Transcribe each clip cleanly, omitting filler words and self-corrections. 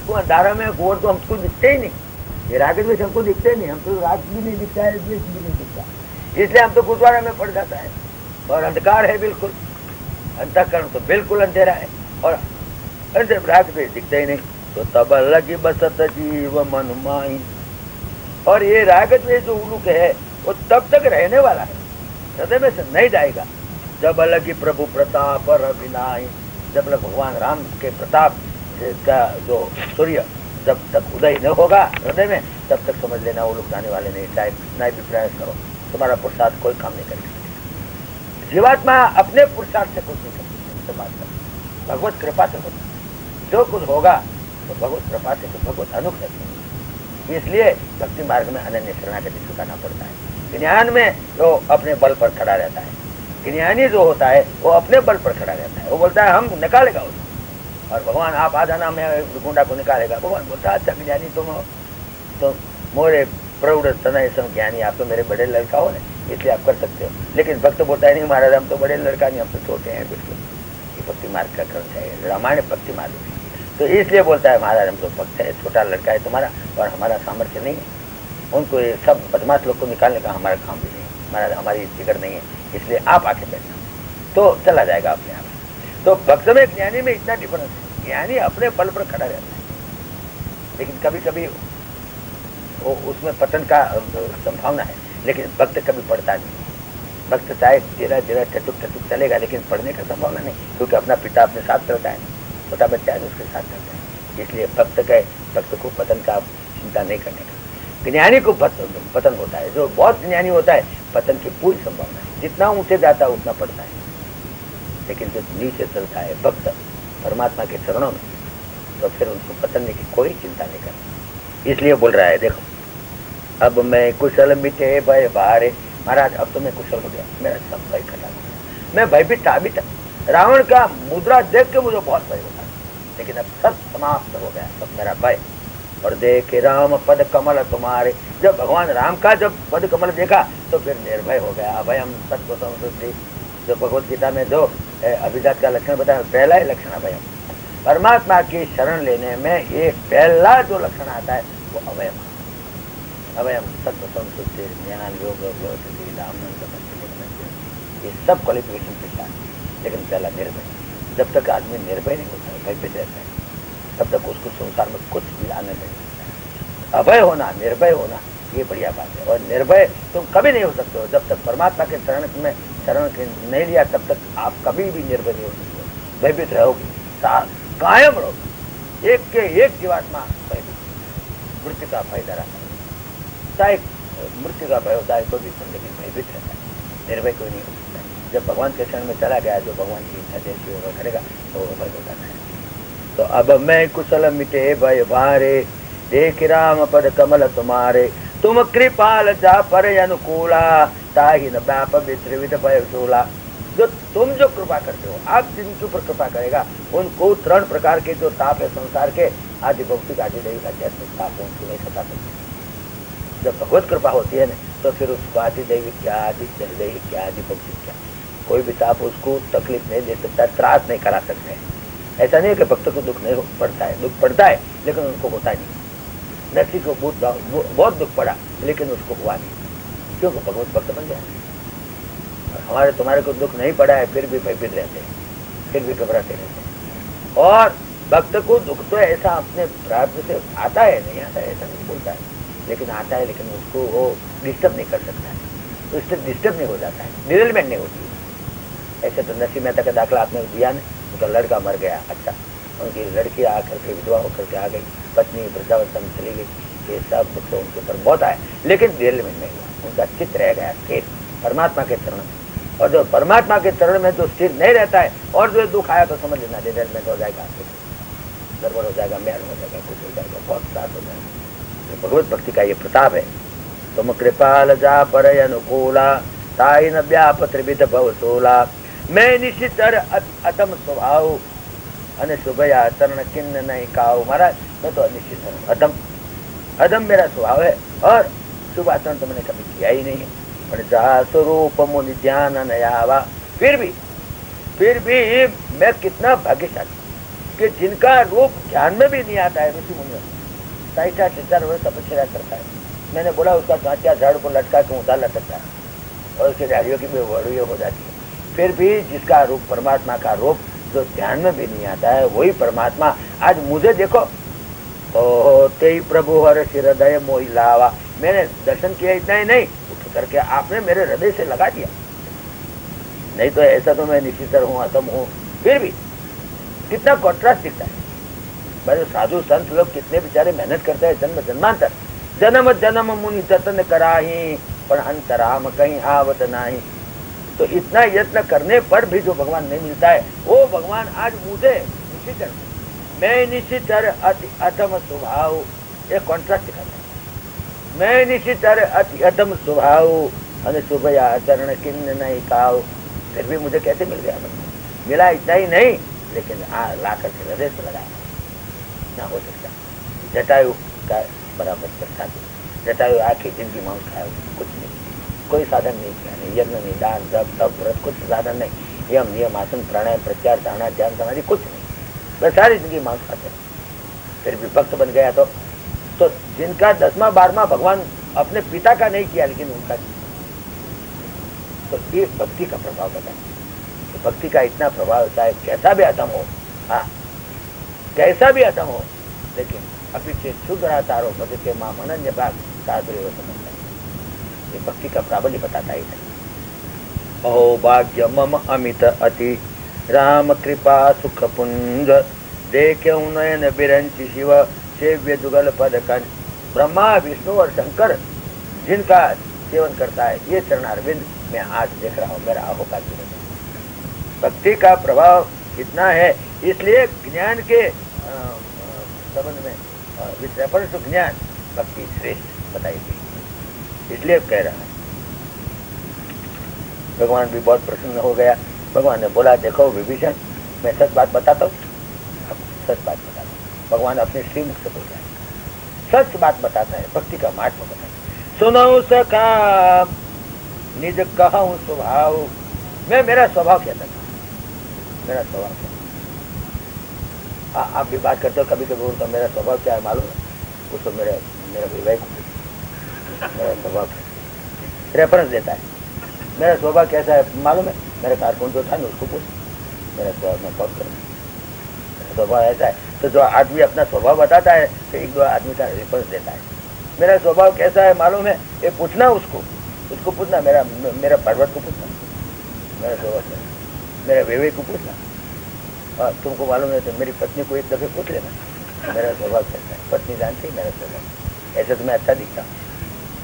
हमको अंधारा में घोर तो हमको दिखते ही नहीं, ये राग द्वेष हमको दिखते नहीं, हम तो राग भी नहीं दिखता है, द्वेष भी नहीं दिखता, इसलिए हम तो गुरुद्वारा में पड़ जाता है और अंधकार है बिल्कुल, अंतःकरण तो बिल्कुल अंधेरा है और राग द्वेष दिखते ही नहीं। तो तब लगी बसत जीव मन माई, और ये राग द्वेष जो उलूक है वो तब तक रहने वाला है, हृदय में से नहीं जाएगा। जब लगी प्रभु प्रताप रविनाई, जब लग भगवान राम के प्रताप का जो सूर्य जब तक उदय न होगा हृदय में, तब तक समझ लेना वो लोग जाने वाले नहीं, चाहे कितना भी प्रयास करो तुम्हारा पुरुषार्थ कोई काम नहीं करेगा। जीवात्मा अपने पुरुषार्थ से कुछ नहीं कर सकते, बात कर भगवत कृपा से होता, जो कुछ होगा तो भगवत कृपा से, तो भगवत अनुग्रह से। इसलिए भक्ति मार्ग में अनन्य शरणागति स्वीकारना पड़ता है। ज्ञान में जो अपने बल पर खड़ा रहता है, ज्ञानी जो होता है वो अपने बल पर खड़ा रहता है, वो बोलता है हम निकालेगा उसको, और भगवान आप आ जाना मैं गुंडा को निकालेगा। भगवान बोलता है अच्छा ज्ञानी तुम तो मोरे प्रौढ़ तनय सम ज्ञानी, आप तो मेरे बड़े लड़का हो ना, इसलिए आप कर सकते हो। लेकिन भक्त बोलता है नहीं महाराज हम तो बड़े लड़का नहीं, हम तो छोटे हैं बिल्कुल, ये भक्ति मार्ग का क्रम चाहिए, रामायण भक्ति मार्ग है। तो इसलिए बोलता है महाराज हम तो भक्त है, छोटा लड़का है तुम्हारा और हमारा सामर्थ्य नहीं है, उनको ये सब बदमाश लोग को निकालने का हमारा काम भी नहीं है महाराज, हमारी जिगर नहीं है, इसलिए आप आके बैठना, तो चला जाएगा अपने आप। तो भक्त में ज्ञानी में इतना डिफरेंस है, ज्ञानी अपने बल पर खड़ा रहता है, लेकिन कभी कभी वो उसमें पतन का संभावना है, लेकिन भक्त कभी पढ़ता नहीं। भक्त चाहे धीरे धीरे टटुक चलेगा, लेकिन पढ़ने का संभावना नहीं, क्योंकि अपना पिता अपने साथ चलता है, छोटा बच्चा है उसके साथ चलता है। इसलिए भक्त को पतन का चिंता नहीं करने का। ज्ञानी को पतन होता है, जो बहुत ज्ञानी होता है पतन की पूरी संभावना है, जितना ऊंचे जाता है उतना पड़ता है, लेकिन जो नीचे चलता है भक्त परमात्मा के चरणों में, तो फिर उनको पतन की कोई चिंता नहीं करती। इसलिए बोल रहा है देखो अब मैं कुशल मिटे भय भारे, महाराज अब तो मैं कुशल हो गया, मेरा सब भय खत्म हो गया, मैं भयभीत था भी था, रावण का मुद्रा देख के मुझे बहुत भय होता, लेकिन अब सब समाप्त हो गया, सब मेरा भय। और देखे राम पद कमल तुम्हारे, जब भगवान राम का जब पद कमल देखा तो फिर निर्भय हो गया। अभयम सत्व संतुष्टि, जो भगवत गीता में जो अभिजात का लक्षण बताया, पहला ही लक्षण अभयम, परमात्मा की शरण लेने में एक पहला जो लक्षण आता है वो अभयम। अभयम सत्व संतुष्टि ज्ञान योग ये सब क्वालिफिकेशन के साथ, लेकिन पहला निर्भय। जब तक आदमी निर्भय नहीं होता है, भयभीत रहता है, तब तक उसको संसार में कुछ भी आने नहीं सकता है। अभय होना, निर्भय होना, ये बढ़िया बात है। और निर्भय तुम कभी नहीं हो सकते हो जब तक परमात्मा के शरण नहीं लिया, तब तक आप कभी भी निर्भय नहीं हो सकते हो, भयभीत रहोगे, कायम रहोगे। एक के एक जीवात्मा भयभीत, मृत्यु का भय डरा, चाहे मृत्यु का भय होता है तो भी, लेकिन भयभीत रहता है, निर्भय कोई नहीं हो सकता है। जब भगवान के शरण में चला गया, जो भगवान की इच्छा जैसी होगा करेगा, तो वो भय हो जाता है। तो अब मैं कुशल मिटे भय भारे, देख राम पद कमल तुम्हारे, तुम कृपाल जा पर अनुकूला, ताहि न व्याप वित्रिविध भय शूला। जो तुम जो कृपा करते हो, आप जिनके ऊपर कृपा करेगा उनको 3 प्रकार के जो ताप है संसार के, आदि भौतिक आदि दैविक आध्यात्मिक ताप, उनको नहीं सता सकते। जब भगवत कृपा होती है ना, तो फिर उसको आदि दैविक क्या, आदि दैविक क्या, आदि भौतिक क्या, कोई भी ताप उसको तकलीफ नहीं दे सकता, त्रास नहीं करा सकते हैं। ऐसा नहीं है कि भक्त को दुख नहीं पड़ता है, दुख पड़ता है लेकिन उनको होता नहीं। नरसिंह को बहुत दुख पड़ा लेकिन उसको हुआ नहीं, क्योंकि भगवत भक्त बन गया। हमारे तुम्हारे को दुख नहीं पड़ा है फिर भी भयभीत रहते हैं, फिर भी घबराते रहते हैं। और भक्त को दुख तो ऐसा अपने प्रारब्ध से आता है, नहीं आता है ऐसा नहीं बोलता है, लेकिन आता है, लेकिन उसको वो डिस्टर्ब नहीं कर सकता है, तो इससे डिस्टर्ब नहीं हो जाता है, डिरेलमेंट नहीं होती है। ऐसे तो नरसिंह मेहता का दाखला आपने दिया ना, उनका लड़का मर गया, अच्छा उनकी लड़की आकर के विधवा होकर के आ गई, पत्नी वृद्धावस्था में चली गई, ये सब दुख तो उनके ऊपर बहुत आए, लेकिन डिरेलमेंट नहीं हुआ, उनका चित्त रह गया स्थिर परमात्मा के चरण में। और जो परमात्मा के चरण में जो स्थिर नहीं रहता है और जो दुख आया तो समझ लेना डिरेलमेंट हो जाएगा, गड़बड़ हो जाएगा, मैल हो जाएगा, कुछ हो जाएगा, बहुत साथ हो जाएगा। तो भगवत भक्ति का ये प्रताप है। तुम कृपाल जा पर अनुकूला, ताई न व्याप त्रिविध भव सोला, मैं निशितर अतम स्वभाव, अने सुभया चरण किन्न नहीं काऊ। महाराज मैं तो अनिश्चित हूँ, अदम मेरा स्वभाव है, और शुभ आचरण तो मैंने कभी किया ही नहीं है। जा स्वरूप मुनि ध्यान नयावा, फिर भी मैं कितना भाग्यशाली, कि जिनका रूप ध्यान में भी नहीं आता है, ऋषि मुनि 60-60 वर्ष तपस्या करता है। मैंने बोला उसका सांचा झाड़ को लटका के ऊँचा लटकता है और उसके झाड़ियों की बेवड़ियों हो जाती है। फिर भी जिसका रूप परमात्मा का रूप जो ध्यान में भी नहीं आता है, वही परमात्मा आज मुझे देखो तो ते प्रभु हर हृदय मोहि लावा। मैंने दर्शन किया, इतना ही नहीं, उठ करके आपने मेरे हृदय से लगा दिया। नहीं तो ऐसा तो मैं निश्चितर हूँ, अतम हूँ, फिर भी कितना कॉन्ट्रास्ट दिखता है। भाई साधु संत लोग कितने बेचारे मेहनत करते हैं, जन्म जन्मांतर, जन्म जन्म मुनि जतन कराही पर अंतराम कहीं आवत नाही। तो इतना यत्न करने पर भी जो भगवान नहीं मिलता है, वो भगवान आज मुझे निश्चितर, मैं निश्चितर अति अधम स्वभाव, एक कॉन्ट्रास्ट दिखाता है। मैं निश्चितर अति अधम स्वभाव અને શુભયા चरण किन्न नहीं काव। फिर भी मुझे कैसे मिल गया? मिला इतना ही नहीं, लेकिन ला करके हृदय से लगाया ना हो सकता। जटायु का बराबर चर्चा की, जटायु आखिर जिनकी मांस खाया, कुछ नहीं, कोई साधन नहीं किया, नहीं यज्ञ नहीं, दान जप तप व्रत, कुछ साधन नहीं, यम नियम आसन प्राणायाम प्रत्यार धारणा ध्यान समाधि कुछ नहीं, बस सारी जिंदगी मांस खाते। फिर भी भक्त बन गया। तो जिनका 10वां 12वां भगवान अपने पिता का नहीं किया, लेकिन उनका, तो ये भक्ति का प्रभाव बताए। तो भक्ति का इतना प्रभाव होता है, कैसा भी अधम हो, हाँ कैसा भी अधम हो, लेकिन अभी से शुद्ध रहा तारो भज के माँ अनन्य भाग साधु समझता है। ये भक्ति का प्राबल्य बताता ही नहीं। अहो भाग्य मम अमित अति राम कृपा सुख पुंज देख्यौ नयन बिरंची शिव सेव्य जुगल पद कंज। ब्रह्मा विष्णु और शंकर जिनका सेवन करता है, ये चरणारविंद मैं आज देख रहा हूँ, मेरा आहो का जीवन। भक्ति का प्रभाव इतना है, इसलिए ज्ञान के संबंध में विषय ज्ञान भक्ति श्रेष्ठ बताई गई, इसलिए कह रहा है। भगवान भी बहुत प्रसन्न हो गया। भगवान ने बोला, देखो विभीषण, मैं सच बात बताता हूँ, सच बात बताता हूँ। भगवान अपने श्रीमुख से बोल रहा है, सच बात बताता है, भक्ति का महात्मा बताता है। सुनो सखा निज कहूँ स्वभाव। मैं मेरा स्वभाव कहता था, मेरा स्वभाव क्या? आप भी बात करते हो कभी कभी, बोलता मेरा स्वभाव क्या है मालूम है? उसको मेरा विवेक, मेरा स्वभाव रेफरेंस देता है। मेरा स्वभाव कैसा है मालूम है? मेरे कारकुन जो था ना, उसको पूछ, मेरा स्वभाव मैं कौन करूँ, मेरा स्वभाव ऐसा है। तो जो आदमी अपना स्वभाव बताता है, तो 1-2 आदमी का रेफरेंस देता है। मेरा स्वभाव कैसा है मालूम है? ये पूछना उसको पूछना, मेरा पर्वत को पूछना, मेरा स्वभाव क्या है, मेरा विवेक को पूछना, और तुमको मालूम है तो मेरी पत्नी को एक दफे पूछ लेना, मेरा स्वभाव कैसा है। पत्नी जानती है मेरा स्वभाव, ऐसे तो मैं अच्छा दिखता हूँ,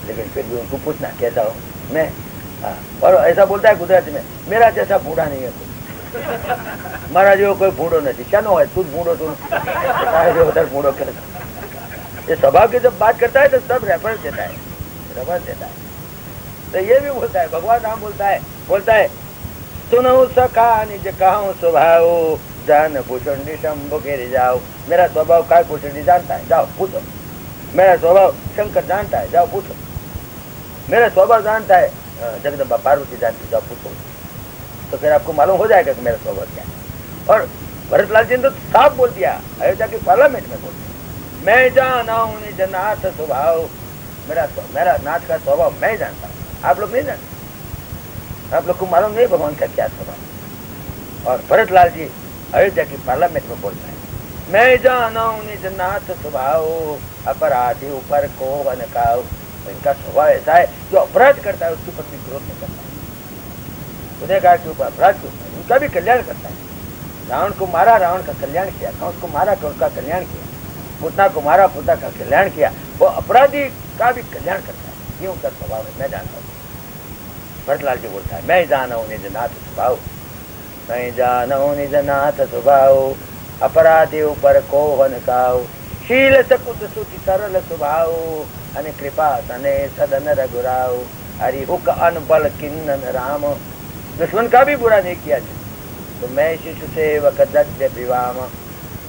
लेकिन फिर भी उनको पूछना कैसा हो मैं। हाँ, और ऐसा बोलता है गुजराती में, मेरा जैसा बूढ़ा नहीं है कोई, मारा जो कोई बूढ़ो नहीं, क्या नो है तू बूढ़ो, तू उधर बूढ़ो कर। ये स्वभाव की जब बात करता है तो सब रेफरेंस देता है, रेफरेंस देता है। तो ये भी बोलता है, भगवान राम बोलता है सुनो सखा निज कहूँ स्वभाव जान भूषण शंभु के जाओ। मेरा स्वभाव काय भूषण जानता है, जाओ पूछो। मेरा स्वभाव शंकर जानता है, जाओ पूछो। मेरा स्वभाव जानता है जगदम्बा पार्वती जानती, जाओ पूछो। तो फिर आपको मालूम हो जाएगा कि मेरा स्वभाव क्या है। और भरतलाल जी ने तो साफ बोल दिया, अयोध्या के पार्लियामेंट में बोल दिया, मैं जाना हूँ निज नाथ स्वभाव। मेरा नाथ का स्वभाव मैं जानता हूँ, आप लोग नहीं जानते। आप लोग को मालूम नहीं भगवान का क्या स्वभाव। और भरतलाल जी अयोध्या की पार्लियामेंट में बोलते हैं, मैं जाना हूँ निज नाथ स्वभाव अपराधी ऊपर को वनकाव। इनका स्वभाव ऐसा है, जो अपराध करता है उसके ऊपर भी क्रोध नहीं करता है, गुनहगार के ऊपर अपराध के ऊपर उनका भी कल्याण करता है। रावण को मारा, रावण का कल्याण किया, कंस को मारा, कंस का कल्याण किया, पुतना को मारा, पुतना का कल्याण किया। वो अपराधी का भी कल्याण करता है, ये उनका स्वभाव है, मैं जानता हूँ। भरतलाल जी बोलता है, मैं जाना हूँ निज नाथ स्वभाव, मैं जाना हूँ निज नाथ स्वभाव अपराधी ऊपर को हनकाव। शील सकुत सुचि सरल स्वभाव अने कृपा तने सदन रघुराव। हरि हुक अनबल किन्नन राम। दुश्मन का भी बुरा नहीं किया जी, तो मैं शिशु सेवक दद्य विवाम।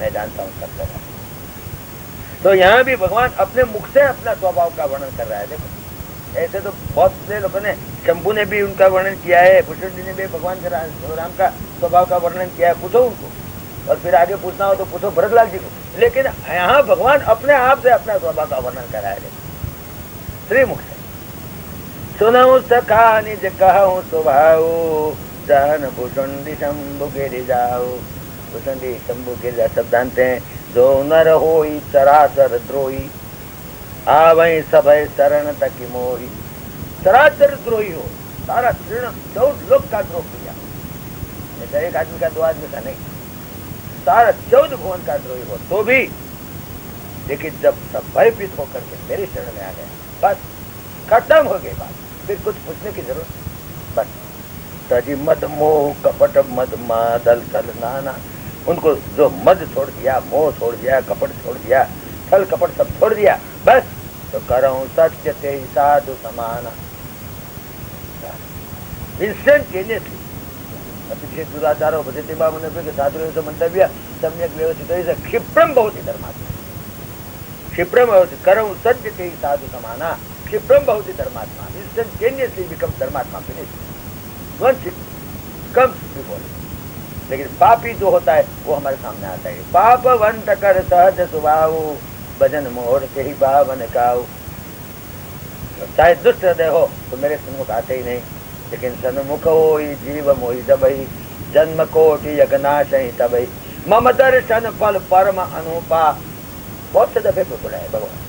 मैं जानता हूँ सब जगह। तो यहाँ भी भगवान अपने मुख से अपना स्वभाव का वर्णन कर रहा है। देखो ऐसे तो बहुत से लोगों ने, शंभू ने भी उनका वर्णन किया है, भूषण जी ने भी भगवान राम का स्वभाव का वर्णन किया है, पूछो उनको। और फिर आगे पूछना हो तो पूछो भरतलाल जी को। लेकिन यहाँ भगवान अपने आप से अपना स्वभाव का वर्णन कराया श्रीमुख से। सुनऊ सखा निज कहूँ स्वभाव, जहन भुषुंडी शंभु गिरि जाओ। भुषुंडी शंभु गिरि शब्द जानते हैं, जो नर होई चराचर द्रोही, आवै सभय शरण तक मोही। चराचर द्रोही हो, सारा तृण 14 लोक का द्रोह किया, ऐसा एक आदमी का 2 आदमी का नहीं, सारा 14 भुवन का द्रोही हो तो भी, लेकिन जब सब भयभीत होकर के मेरे शरण में आ गए, बस खत्म हो गई बात, फिर कुछ पूछने की जरूरत बस। तजी मद मोह कपट मद मादल कल नाना, उनको जो मद छोड़ दिया, मोह छोड़ दिया, कपट छोड़ दिया, छल कपट सब छोड़ दिया, बस तो करऊं सत्य ते साधु समाना। इंस्टेंटेनियसली पिछले दुराचारो भजते बाबू ने साधु मंतव्य सम्यक व्यवस्थित क्षिप्रम बहुत ही धर्मात्मा, क्षिप्रम करऊं सत्य ते साधु समाना, क्षिप्रम बहुत ही धर्मात्मा, इंस्टेंटेनियसली बिकम धर्मात्मा, फिनिश वंस कम्स बिफोर। लेकिन पापी जो होता है वो हमारे सामने आता है। पाप वंत कर सहज स्वभाव, भजन मोर से ही बावन काऊ। चाहे दुष्ट हृदय हो तो मेरे सन्मुख आते ही नहीं, लेकिन सन्मुख हो जीव मोहि दबई, जन्म कोटि यज्ञनाश ही तबई। मम दर्शन फल परम अनुपा, बहुत से दफे पे बोला है भगवान।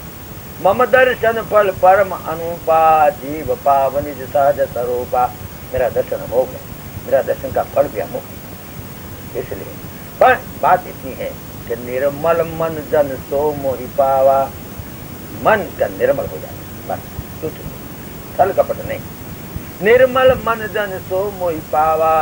मम दर्शन फल परम अनुपा, जीव पावनि सहज स्वरूपा। मेरा दर्शन अमोघ है, मेरा दर्शन का फल भी अमोघ है। इसलिए पर बात इतनी है कि निर्मल मन जन सो मोहि पावा, मन का निर्मल हो जाए बस, कुछ छल कपट नहीं। निर्मल मन जन सो मोहि पावा,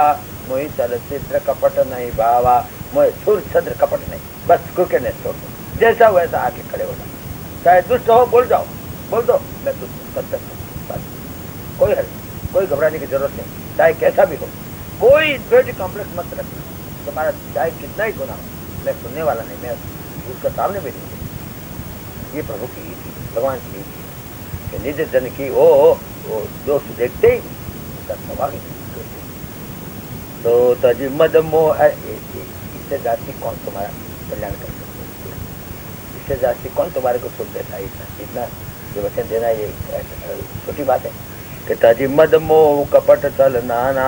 मोहि छल छिद्र कपट नहीं भावा। मोहि छुर छद्र कपट नहीं, बस क्रिकेट छोड़ दो, जैसा वैसा आके खड़े हो जाओ। चाहे दुष्ट हो बोल जाओ, बोल दो मैं दुष्ट हूँ, सत्य हूँ, बस कोई हल, कोई घबराने की जरूरत नहीं। चाहे कैसा भी हो, कोई इंफीरियरिटी कॉम्प्लेक्स मत रखना। तुम्हारा चाहे कितना ही गुनाह हो, मैं सुनने वाला नहीं, मैं उसका सामने भी नहीं। ये प्रभु की भगवान की कि निज जन की वो दोष देखते ही उसका स्वभाव ही तो तजी मद मोह। इससे जाति कौन तुम्हारा कल्याण कर सकते, इससे जाति कौन तुम्हारे को सुख देता है। इतना जो वचन देना ये छोटी बात है कि तजी मद मोह कपट चल नाना,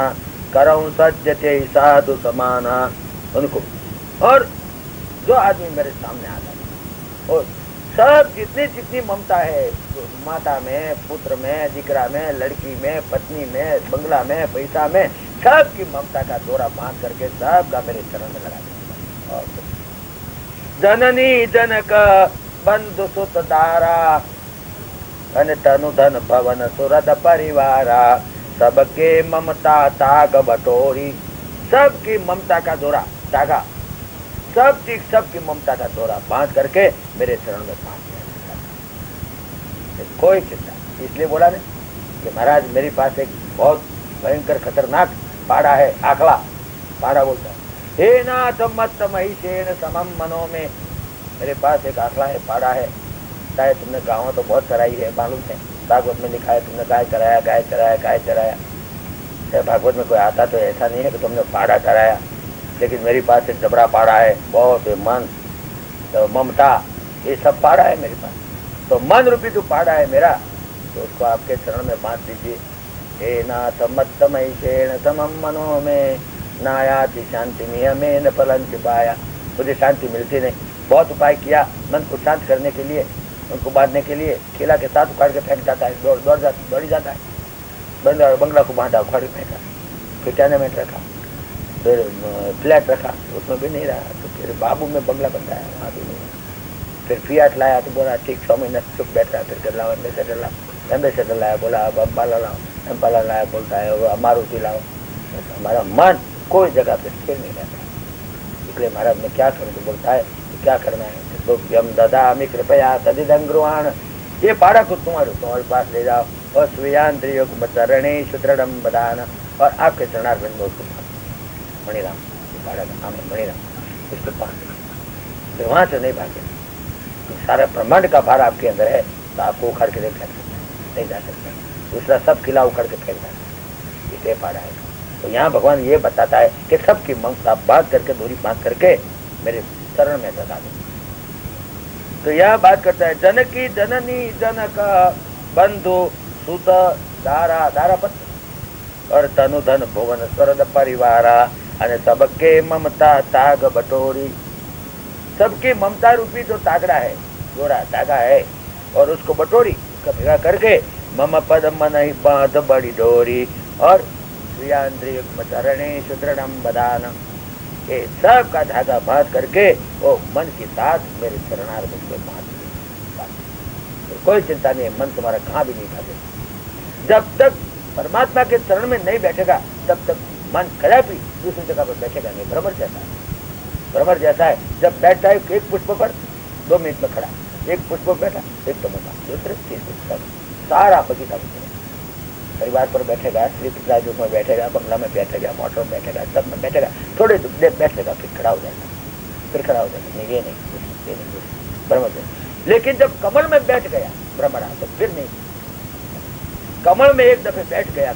करऊं सत्य ते साधु समाना। उनको और जो आदमी मेरे सामने आता है और सब जितनी ममता है, माता में, पुत्र में, दिकरा में, लड़की में, पत्नी में, बंगला में, पैसा में, सबकी ममता का डोरा बांध करके सबका मेरे चरण में लगा दिया। और जननी जनक बंधु सुत दारा, धन तनु धन भवन सुरद परिवारा। सबके ममता ताग बटोरी, सबकी ममता का डोरा धागा, सबकी ममता का डोरा बांध करके मेरे चरण में बांध दिया। कोई चिंता, इसलिए बोला ने कि महाराज मेरे पास एक बहुत भयंकर खतरनाक पाड़ा है, आखला पाड़ा बोलता है। हे नाथ मत महिषेण समम मनो में, मेरे पास एक आखला है, पाड़ा है। चाहे तुमने गाँव तो बहुत चराई है, मालूम है, भागवत में लिखा है तुमने गाय चराया, गाय चराया, गाय चराया। भागवत में कोई आता तो ऐसा नहीं है कि तुमने पाड़ा चराया, लेकिन मेरे पास एक जबरा पाड़ा है, बहुत मन तो ममता, ये सब पाड़ा है मेरे पास। तो मन रूपी जो पाड़ा है मेरा, तो उसको आपके चरण में बांध दीजिए। हे नाथ मत महिषेण समम मनो में, नायाति शांति नियमे न फलंच पाया। मुझे शांति मिलती नहीं, बहुत उपाय किया मन को शांत करने के लिए, उनको बांधने के लिए। खिला के साथ उखाड़ के फेंक जाता है, दौड़ी जाता है। बंगला को बांधा, उखाड़ के फेंका, फिर टेनेमेंट रखा, फिर फ्लैट रखा, उसमें भी नहीं रहा। तो फिर बाबू में बंगला बनाया, वहाँ भी नहीं। फिर फियाट लाया तो बोला ठीक 6 महीने चुप बैठ रहा। फिर लाओ एम्बेसडर लाया, बोला अब अम्बाला लाओ, एम्पाला लाया, बोलता है मारुति लाओ। हमारा मन कोई जगह पे स्थिर नहीं रहता। इसलिए महाराज ने क्या करूँ तो बोलता है तो क्या करना है तो यम ददामि कृपया तदिदं गृहाण, ये पाड़ा को तुम्हारे पास ले जाओ और स्वीयांत्रियोग चरणे सुदृढ़म बदान, और आपके चरणार बिंदु उसको मणिराम, पाड़ा का नाम है मणिराम, उसको पास वहां से नहीं भागे। सारा ब्रह्मांड का भार आपके अंदर है, तो आपको उखाड़ के नहीं फेंक सकता, नहीं जा सकता। दूसरा सब किला उखाड़ के फेंक जाता, इसलिए पाड़ा है। तो यहाँ भगवान ये बताता है कि सबकी ममता बांध करके, दूरी बांध करके मेरे शरण में लगा दो। तो यह बात करता है, जनकी जननी जनक बंधु सुत दारा दारा पत्र और तनु धन भुवन स्वरद परिवारा अने सबके ममता ताग बटोरी। सबकी ममता रूपी जो तागड़ा है, जोड़ा धागा है, और उसको बटोरी, उसका भेगा करके मम पद मन ही बांध बड़ी डोरी और चरणे सुदृढ़ बदान, ये सब का धागा बांध करके वो मन के साथ मेरे चरणार्थ में बांध दिए। कोई चिंता नहीं है, मन तुम्हारा कहाँ भी नहीं भागे। जब तक परमात्मा के चरण में नहीं बैठेगा तब तक मन कदापि दूसरी जगह पर बैठेगा नहीं। भ्रमर जैसा है, भ्रमर जैसा है, जब बैठता है एक पुष्प पर 2 मिनट में खड़ा, एक पुष्प बैठा, एक टमाटा, दूसरे तीसरे, सारा बगीचा परिवार पर बैठेगा, स्त्री पितराजों में बैठेगा, बंगला में बैठेगा, मोटर में बैठेगा, सब में बैठेगा, थोड़े देर बैठेगा, फिर खड़ा हो जाएगा, फिर खड़ा हो जाएगा। नहीं, ये नहीं भ्रमर। लेकिन जब कमल में बैठ गया भ्रमरा तो फिर नहीं, कमल में एक दफे बैठ गया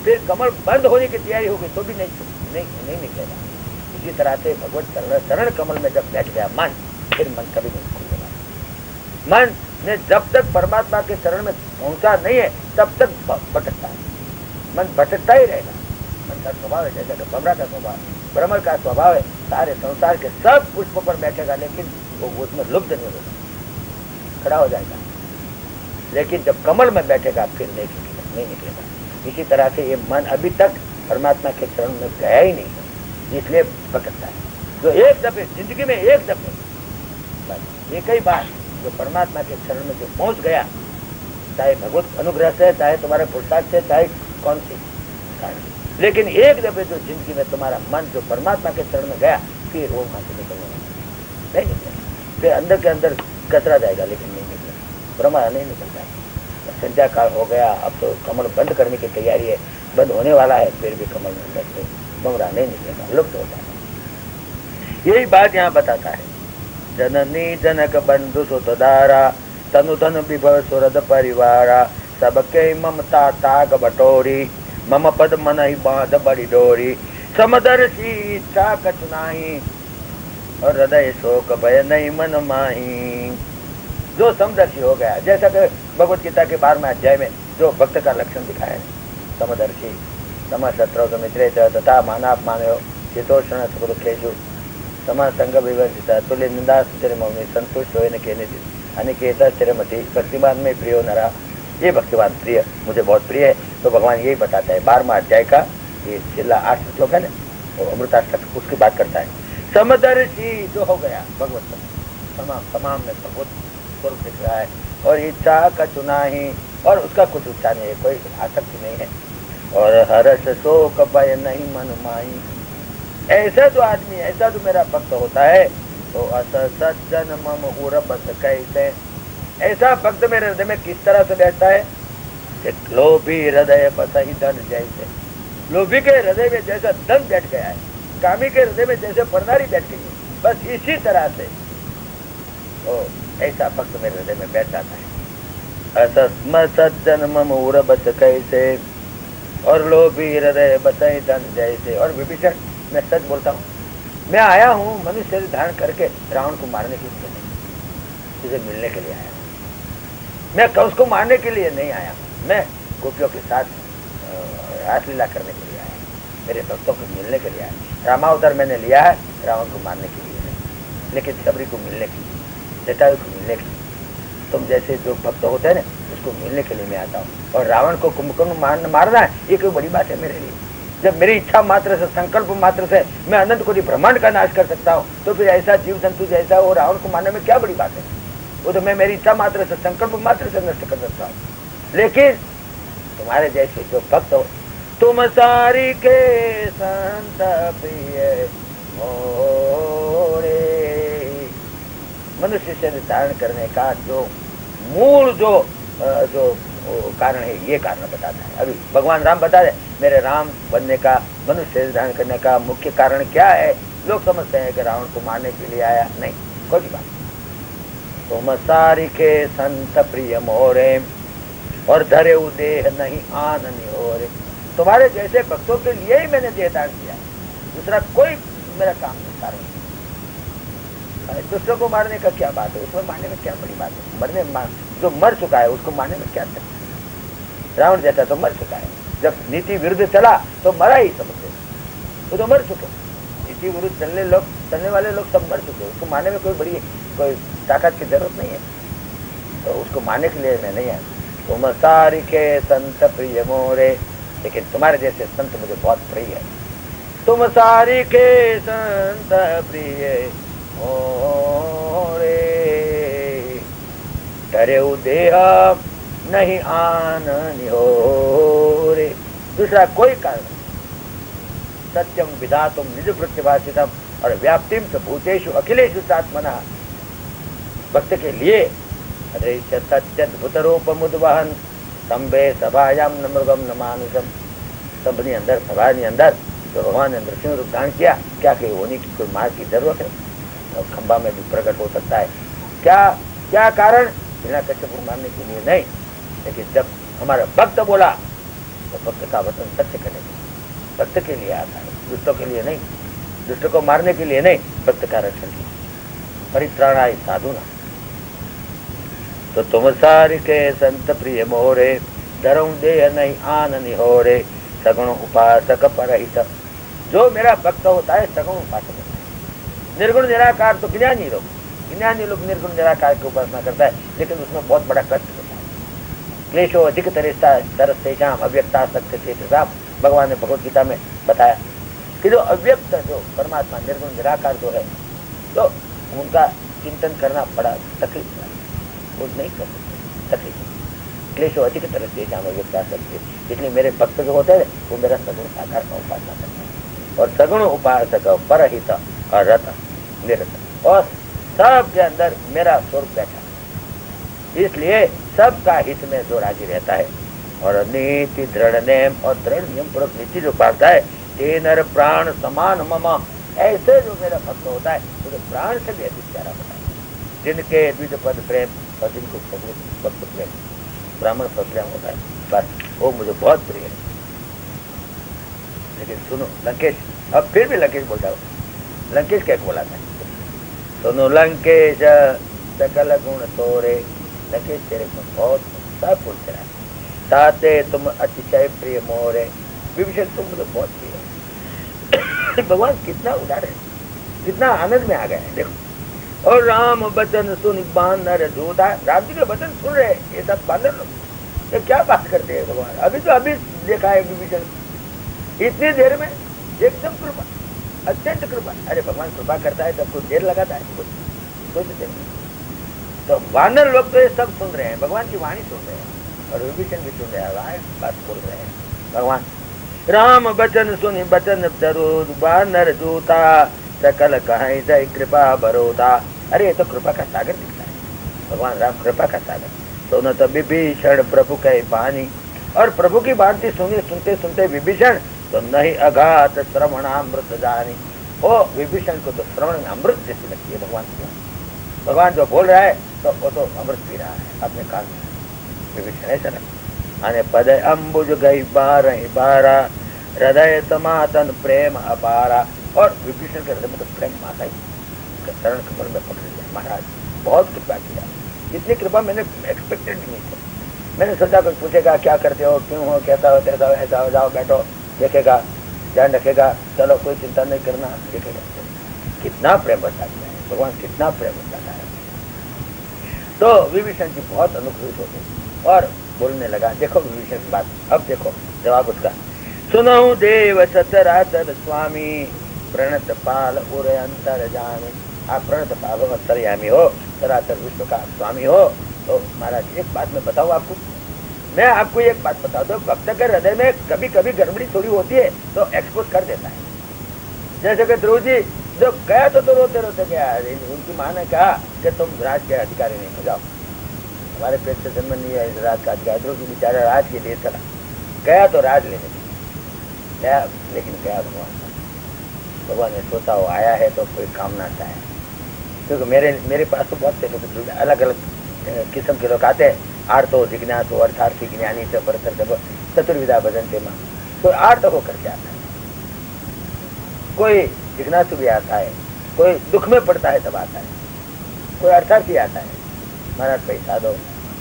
फिर कमल बंद होने की तैयारी होगी तो भी नहीं निकलेगा। इसी तरह से भगवत शरण कमल में जब बैठ गया मन, फिर मन कभी नहीं खुलेगा। मन ने जब तक परमात्मा के शरण में पहुंचा नहीं है तब तक भटकता है, मन भटकता ही रहेगा। मन का स्वभाव है जैसा कि भ्रमर का स्वभाव, भ्रमर का स्वभाव है सारे संसार के सब पुष्पों पर बैठेगा लेकिन वो उसमें लुप्त नहीं होगा, खड़ा हो जाएगा। लेकिन जब कमल में बैठेगा फिर नहीं निकलेगा। इसी तरह से ये मन अभी तक परमात्मा के चरण में गया ही नहीं, इसलिए भटकता है। जो एक दफे जिंदगी में एक दफे एक ही बार जो परमात्मा के चरण में जो पहुंच गया, चाहे भगवत अनुग्रह से, चाहे तुम्हारे पुरुषार्थ से, चाहे कौन सी कारण, लेकिन एक दफे जो जिंदगी में तुम्हारा मन जो परमात्मा के चरण में गया फिर वो वहां से निकलने नहीं निकलेगा। फिर अंदर के अंदर कचरा जाएगा लेकिन नहीं निकलेगा, भ्रमर नहीं निकलता है। संध्या काल हो गया, अब तो कमल बंद करने की तैयारी है, बंद होने वाला है, फिर भी कमल में अंदर से भ्रमरा नहीं निकलेगा, लुप्त हो जाएगा। यही बात यहाँ बताता है। जननी जनक बंधु सुतदारा तनु धन विभव सुरद परिवारा सबके ममता ताग बटोरी मम पद मन ही बांध बड़ी डोरी समदर्शी इच्छा कछु नाही और हृदय शोक भय नहीं मन माही। जो समदर्शी हो गया, जैसा कि भगवत गीता के 12वें अध्याय में जो भक्त का लक्षण दिखाया है, समदर्शी समशत्रु मित्रे तथा मानाप मानो शीतोष्ण सुखेशु समासंग विवर्जित तुल्य निंदा स्थिर मौनी संतुष्ट हो अनिकेत स्थिरमति भक्तिमान में प्रियो नरा। ये भक्तिमान प्रिय मुझे बहुत प्रिय है। तो भगवान यही बताता है 12वां अध्याय का ये जिला 8 श्लोक है ना, वो अमृताष्टक उसकी बात करता है। समदर्शी जो हो गया भगवत तमाम में भगवत स्वरूप दिख रहा है और इच्छा का चुना ही, और उसका कुछ इच्छा नहीं है, कोई आसक्ति नहीं है, और हर्ष शोक भय नहीं मन माही। ऐसा जो आदमी, ऐसा जो मेरा भक्त होता है तो अस सज्जन मम उरबस कैसे, ऐसा भक्त मेरे हृदय में किस तरह से बैठता है कि लोभी हृदय बसही धन जैसे, लोभी के हृदय में जैसा धन बैठ गया है, कामी के हृदय में जैसे परनारी बैठ गई है, बस इसी तरह से तो ऐसा भक्त मेरे हृदय में बैठ जाता है। असस्म सज्जन मम उरबस कैसे और लोभी हृदय बसही धन जैसे। और विभीषण, मैं सच बोलता हूँ, मैं आया हूँ मनुष्य शरीर धारण करके रावण को मारने के लिए नहीं, तुझे मिलने के लिए आया हूँ। मैं कंस को मारने के लिए नहीं आया हूँ, मैं गोपियों के साथ रासलीला करने के लिए आया, मेरे भक्तों को मिलने के लिए आया। रामावतार मैंने लिया है रावण को मारने के लिए नहीं, लेकिन सबरी को मिलने के लिए, जटायु को मिलने के लिए। तुम जैसे जो भक्त होते हैं ना, उसको मिलने के लिए मैं आता हूँ। और रावण को कुंभकर्ण मारना है, ये कोई बड़ी बात है मेरे लिए। जब मेरी इच्छा मात्र से, संकल्प मात्र से मैं अनंत कोटि ब्रह्मांड का नाश कर सकता हूँ, तो फिर ऐसा जीव जंतु जैसा वो रावण को मारने में क्या बड़ी बात है। वो तो मैं मेरी इच्छा मात्र से, संकल्प मात्र से नष्ट कर सकता हूँ। लेकिन तुम्हारे जैसे जो भक्त हो, तुम सारी के संत प्रिय मोरे, मनुष्य से धारण करने का जो मूल जो कारण है, ये कारण बताता है। अभी भगवान राम बता रहे, मेरे राम बनने का, मनुष्य धारण करने का मुख्य कारण क्या है। लोग समझते हैं कि रावण को मारने के लिए आया, नहीं, कोई बात। तुम सारी के संत प्रिय मोरे और धरे देह नहीं आन निहोरे। तुम्हारे जैसे भक्तों के लिए ही मैंने देह धारण किया, दूसरा कोई मेरा काम नहीं कारण। दूसरों को मारने का क्या बात है, उसमें मारने में क्या बड़ी बात है। जो मर चुका है उसको मारने में क्या है। रावण जैसा तो मर चुका है, जब नीति विरुद्ध चला तो मरा ही समझते, वो तो मर चुके। नीति विरुद्ध चलने वाले लोग सब मर चुके, उसको मारने में कोई ताकत की जरूरत नहीं है। तो उसको मारने के लिए मैं नहीं आया। तुम सारिके संत प्रिय मोरे, लेकिन तुम्हारे जैसे संत मुझे बहुत प्रिय है। तुम सारिके संत प्रिय मोरे, डरे देह नहीं आन निहोरे। दूसरा कोई कारण, सत्यम विधातुम निज प्रतिभाषितम और व्याप्तिम च भूतेषु अखिलेषु सात्मना। भक्त के लिए सत्यद्भुत रूप मुद्वहन संबे सभायाम न मृगम न मानुषम। सबनी अंदर सभा ने अंदर तो भगवान ने नृसिंह रूप धारण किया, क्या कहीं होने की कोई मार की जरूरत है? और खंबा में भी प्रकट हो सकता है। क्या कारण? हिरण्यकश्यप को मारने के लिए नहीं, लेकिन जब हमारा भक्त बोला तो भक्त का वचन सत्य करने के लिए, भक्त के लिए आता है, दुष्टों के लिए नहीं, दुष्ट को मारने के लिए नहीं, भक्त का रक्षण के लिए। परित्राणाय साधुना। तो तुम सारिके संत प्रिय मोरे, डरऊं देह नहीं आन निहोरे। सगुण उपासक परहित, जो मेरा भक्त होता है सगुण उपासक होता है। निर्गुण निराकार तो ज्ञानी लोग निर्गुण निराकार की उपासना करता है, लेकिन उसमें बहुत बड़ा कष्ट होता है। क्लेशो अधिक तरस्तेषाम अव्यक्ता सत्य चेतसाम। भगवान ने भगवत गीता में बताया कि जो अव्यक्त, जो परमात्मा निर्गुण निराकार जो है, तो उनका चिंतन करना बड़ा तकलीफ है, वो नहीं कर सकते, तकलीफ। क्लेशो अधिक तरस्तेषाम अव्यक्ता सत्य, इसलिए मेरे भक्त जो होते हैं वो मेरा सगुण साकार का उपासना करते हैं। और सगुण उपासक परहित और रत निरत, और सबके अंदर मेरा स्वरूप बैठा, इसलिए सबका हित में जो राजी रहता है। और नीति दृढ़ नेम, और दृढ़ नियम पूर्वक नीति जो पालता है, ते नर प्राण समान मम, ऐसे जो मेरा भक्त होता है वो तो प्राण से भी अधिक प्यारा होता है। जिनके द्विज पद प्रेम और जिनको भक्त प्रेम ब्राह्मण पद प्रेम होता है, बस वो मुझे बहुत प्रिय है। लेकिन सुनो लंकेश, अब फिर भी लंकेश बोलता हूँ, लंकेश क्या बोला था? सुनो लंकेश सकल गुण तोरे, लंकेश तेरे को बहुत सब गुण तेरा, ताते तुम अतिशय प्रिय मोरे। विभीषण तुम मुझे बहुत प्रिय है। भगवान कितना उदार है, कितना आनंद में आ गए हैं, देखो। और राम वचन सुन बानर जोधा, राम जी के वचन सुन रहे ये सब बानर लोग, ये क्या बात करते हैं भगवान? अभी देखा है विभीषण, इतनी देर में एकदम कृपा, अत्यंत कृपा। अरे भगवान कृपा करता है तब कुछ देर लगाता है, कुछ सोचते हैं। तो वानर लोग तो ये सब सुन रहे हैं, भगवान की वाणी सुन रहे हैं, और विभीषण भी सुन रहे हैं, बात बोल रहे हैं भगवान। राम वचन सुनि बचन चरुद, बानर दूता सकल कहीं जय कृपा बरोदा। अरे ये तो कृपा का सागर दिखता है, भगवान राम कृपा का सागर। सुनो तो विभीषण प्रभु कही बानी, और प्रभु की बात सुनते सुनते विभीषण तो नहीं अघात श्रवणामृत जानी। ओ विभीषण को तो श्रवण में अमृत जैसी लगती है भगवान की। भगवान जो बोल रहा है तो वो तो अमृत पी रहा है अपने कान में। विभीषण ऐसा लगता आने पद अम्बुज गई बारा, हृदय समातन प्रेम अपारा। और विभीषण के हृदय में तो प्रेम माता ही, चरण कमल में पकड़ लिया। महाराज बहुत कृपा किया, इतनी कृपा मैंने एक्सपेक्टेड नहीं थी। मैंने सोचा कुछ पूछेगा क्या करते हो, क्यों हो, कैसा हो, कैसा हो, ऐसा हो, जाओ बैठो, देखेगा, ध्यान रखेगा, चलो कोई चिंता नहीं करना, देखेगा। कितना प्रेम बता दिया है भगवान, कितना प्रेम बताता है। तो विभीषण जी बहुत अनुग्रहित होते और बोलने लगा। देखो विभीषण की बात, अब देखो जवाब उसका। सुनहु देव सचराचर स्वामी, प्रणत पाल उर अंतर जाने। आप प्रणत पाल हो, अंतर्यामी हो, चराचर विश्व का स्वामी हो। तो महाराज एक बात मैं बताऊं आपको, मैं आपको एक बात बता दो, भक्त के हृदय में कभी कभी गड़बड़ी थोड़ी होती है तो एक्सपोज कर देता है। जैसे कि ध्रुव जी जब गया तो रोते रोते गया, उनकी माँ ने कहा कि तुम राज के अधिकारी नहीं हो जाओ, हमारे पेट से जन्म नहीं है राज का अधिकारी। ध्रुव जी बेचारा राज के लिए चला गया, तो राज लेने गया, लेकिन गया भगवान ने सोचा वो आया है तो कोई कामना चाहे, क्योंकि मेरे पास तो बहुत से लोग अलग अलग किस्म के लोग आते हैं। आर्तो जिज्ञासु अर्थार्थी ज्ञानी से परतर चतुर्विधा भजनते मां, कोई आर्त होकर के आता है, कोई जिज्ञासु भी आता है, कोई दुख में पड़ता है तब आता है। कोई अर्थार्थी आता है, महाराज पैसा दो,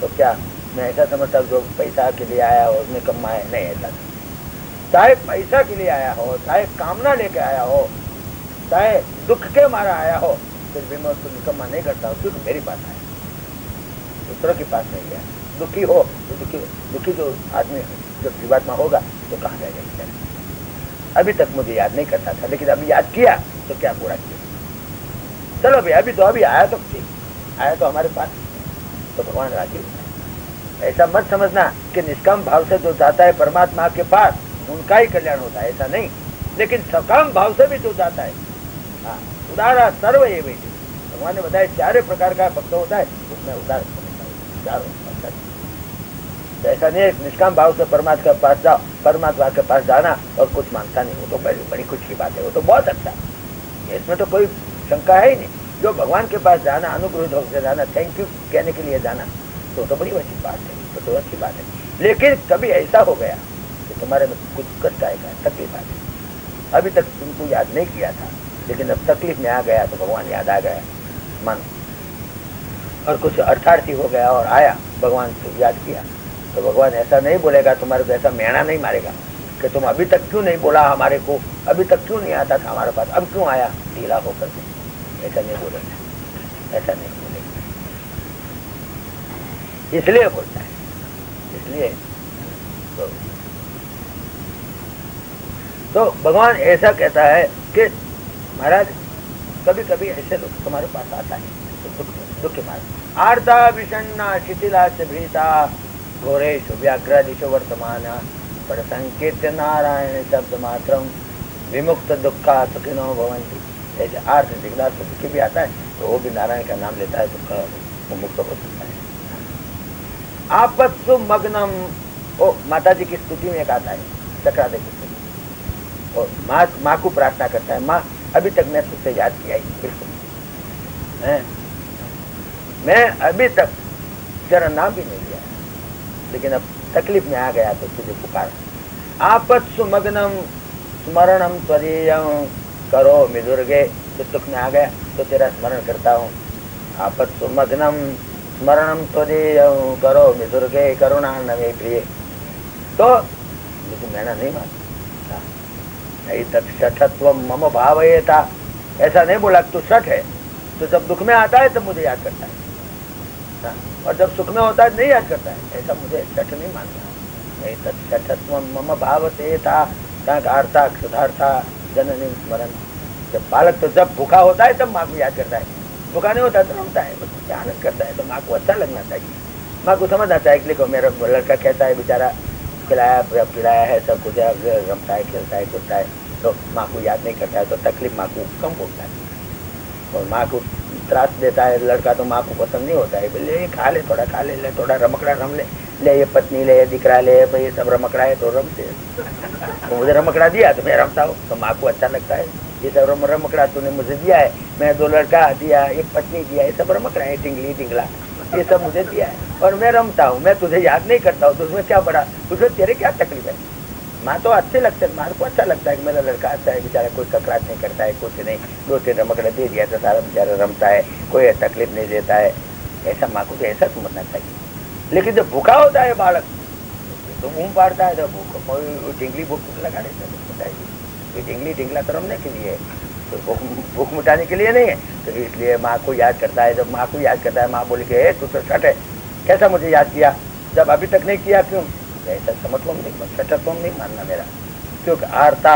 तो क्या मैं ऐसा समझता हूँ जो पैसा के लिए आया हो उसने कमाए, नहीं ऐसा नहीं। चाहे पैसा के लिए आया हो, चाहे कामना लेके आया हो, चाहे दुख के मारा आया हो, फिर भी मैं उसको निकम्मा नहीं करता हूँ, क्योंकि मेरे पास आया, दूसरों के पास नहीं गया। दुखी हो तो दुखी जो आदमी जब जीवात्मा होगा तो कहाँ जाएगा? अभी तक मुझे याद नहीं करता था, लेकिन अभी याद किया तो क्या बुरा किया। चलो भाई, अभी आया तो ठीक, आया तो हमारे पास, तो भगवान राजी होता है। ऐसा मत समझना कि निष्काम भाव से जो जाता है परमात्मा के पास उनका ही कल्याण होता है, ऐसा नहीं। लेकिन सकाम भाव से भी जो जाता है, हाँ, उदारा सर्व ये बेटे, भगवान ने बताया 4 प्रकार का भक्त होता है, उसमें उदार चारों। तो ऐसा नहीं है निष्काम भाव से परमात्मा के पास जाओ, परमात्मा के पास जाना और कुछ मांगता नहीं, वो तो बड़ी खुशी की बात है, वो तो बहुत अच्छा है, इसमें तो कोई शंका है ही नहीं। जो भगवान के पास जाना, अनुग्रहित होकर जाना, थैंक यू कहने के लिए जाना, तो बड़ी अच्छी बात है, तो अच्छी बात है। लेकिन कभी ऐसा हो गया कि तुम्हारे में कुछ कष्ट आएगा, तकलीफ आ गई, अभी तक तुमको याद नहीं किया था, लेकिन अब तकलीफ में आ गया तो भगवान याद आ गया, मन, और कुछ अर्थार्थी हो गया और आया, भगवान को याद किया, तो भगवान ऐसा नहीं बोलेगा, तुम्हारे को ऐसा मेणा नहीं मारेगा कि तुम अभी तक क्यों नहीं बोला हमारे को, अभी तक क्यों नहीं आता था हमारे पास, अब क्यों आया ढीला होकर के, ऐसा नहीं बोलेगा, ऐसा नहीं बोलेगा, इसलिए बोलता है। इसलिए तो भगवान ऐसा कहता है कि महाराज कभी कभी ऐसे लोग तुम्हारे पास आता है तो दुख मार, आर्ता विषण्णा शिथिला से भीता घोरेशु व्याघ्रादिशु वर्तमान पर संकीर्त्य नारायण शब्द मात्रम विमुक्त दुखा सुखिनो भवंती। ऐसे आर्थ जिज्ञास दुखी भी आता है तो वो भी नारायण का नाम लेता है तो मुक्त हो सकता है। आपत्सु मग्नम, ओ माता जी की स्तुति में एक आता है, चक्रादे की स्तुति, और माँ को प्रार्थना करता है, माँ अभी तक मैं तुझसे याद किया ही बिल्कुल, मैं अभी तक तेरा नाम भी नहीं लिया, लेकिन अब तकलीफ में आ गया तो तुझे पुकारा। आपत्सु मग्नम स्मरणम त्वदीयम करो मिदुर्गे, तो दुख में आ गया तो तेरा स्मरण करता हूँ। आपत्सु मग्नम स्मरणम त्वदीयम करो मिदुर्गे करुणा नवे प्रिय, तो लेकिन मैंने नहीं माना, नहीं तत्व मम भावयेता, ऐसा नहीं बोला तू सठ है, तो जब दुख में आता है तब मुझे याद करता है, और जब सुख में होता है नहीं याद करता है, ऐसा मुझे सठ नहीं मानता। नहीं तत्व मम भावते था, आर्ता क्षुधार्ता जननी स्मरण, जब बालक तो जब भूखा होता है तब माँ को याद करता है, भूखा नहीं होता तो रमता है, बच्चे आनंद करता है, तो माँ को अच्छा लगना चाहिए, माँ को समझना चाहिए कि देखो मेरा लड़का कैसा है, बेचारा पिलाया है सब कुछ, रमता है, खेलता है, कूदता है, तो माँ को याद नहीं करता है तो तकलीफ माँ को कम होता है। और माँ को त्रास देता है लड़का तो माँ को पसंद नहीं होता है, बोले खा ले थोड़ा रमकड़ा रम ले ये पत्नी ले, ये दिखरा ले, भाई ये सब रमकड़ा है तो रमते, तो मुझे रमकड़ा दिया तो मैं रमता हूँ, तो माँ को अच्छा लगता है, ये सब रमकड़ा तूने मुझे दिया है, मैं 2 लड़का दिया, 1 पत्नी दिया, ये सब रमकड़ा है, टिंगली टिंगला, ये सब मुझे दिया है और मैं रमता हूँ, मैं तुझे याद नहीं करता हूँ, तो उसमें क्या बड़ा, उसमें तेरे क्या तकलीफ है। माँ तो अच्छे लगते हैं, माँ को अच्छा लगता है कि मेरा लड़का अच्छा है, बेचारा कोई ककड़ाट नहीं करता है, कुछ नहीं, 2-3 रमकड़ा दे दिया तो सारा बेचारा रमता है, कोई तकलीफ नहीं देता है, ऐसा माँ को तो ऐसा समझना चाहिए। लेकिन जब भूखा होता है बालक तो मुँह पाड़ता है, तो टिंगली भूख लगा देता है, ये टिंगली टिंगला तो रमने के लिए, तो भूख मिटाने के लिए नहीं है, तो इसलिए माँ को याद करता है। जब माँ को याद करता है, माँ बोले कि तू तो सठ है, कैसा मुझे याद किया, जब अभी तक नहीं किया क्यों, ऐसा समत्व नहीं, सठत्व नहीं मानना मेरा, क्योंकि आर्ता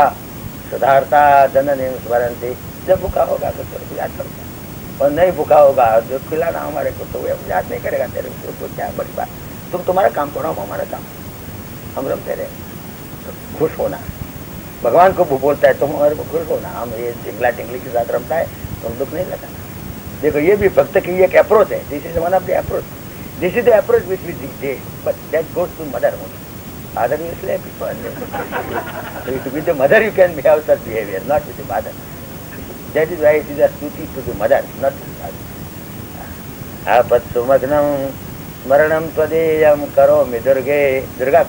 सुधारता जननी स्मरणती, जब भूखा होगा तो तेरे को याद करता, और नहीं भूखा होगा जो खिलाना हमारे को तो याद नहीं करेगा तेरे को, तो क्या बड़ी बात, तुम तुम्हारा काम करो, हमारा काम, हम रमते रहे, तो खुश होना। भगवान को बोलता है तुम हमारे को खुश होना, हम ये टिंगला टिंगली के साथ रमता है तुम दुख नहीं लगाना। देखो ये भी भक्त की एक अप्रोच है, this is one of the approach, this is the approach which we they, but that goes to mother only. Father you slap people. With the mother you can have such behavior, not with the father. That is why it is a duty to the mother, not to the father. Apat sumagnam smaranam twadeyam karomi durge, durga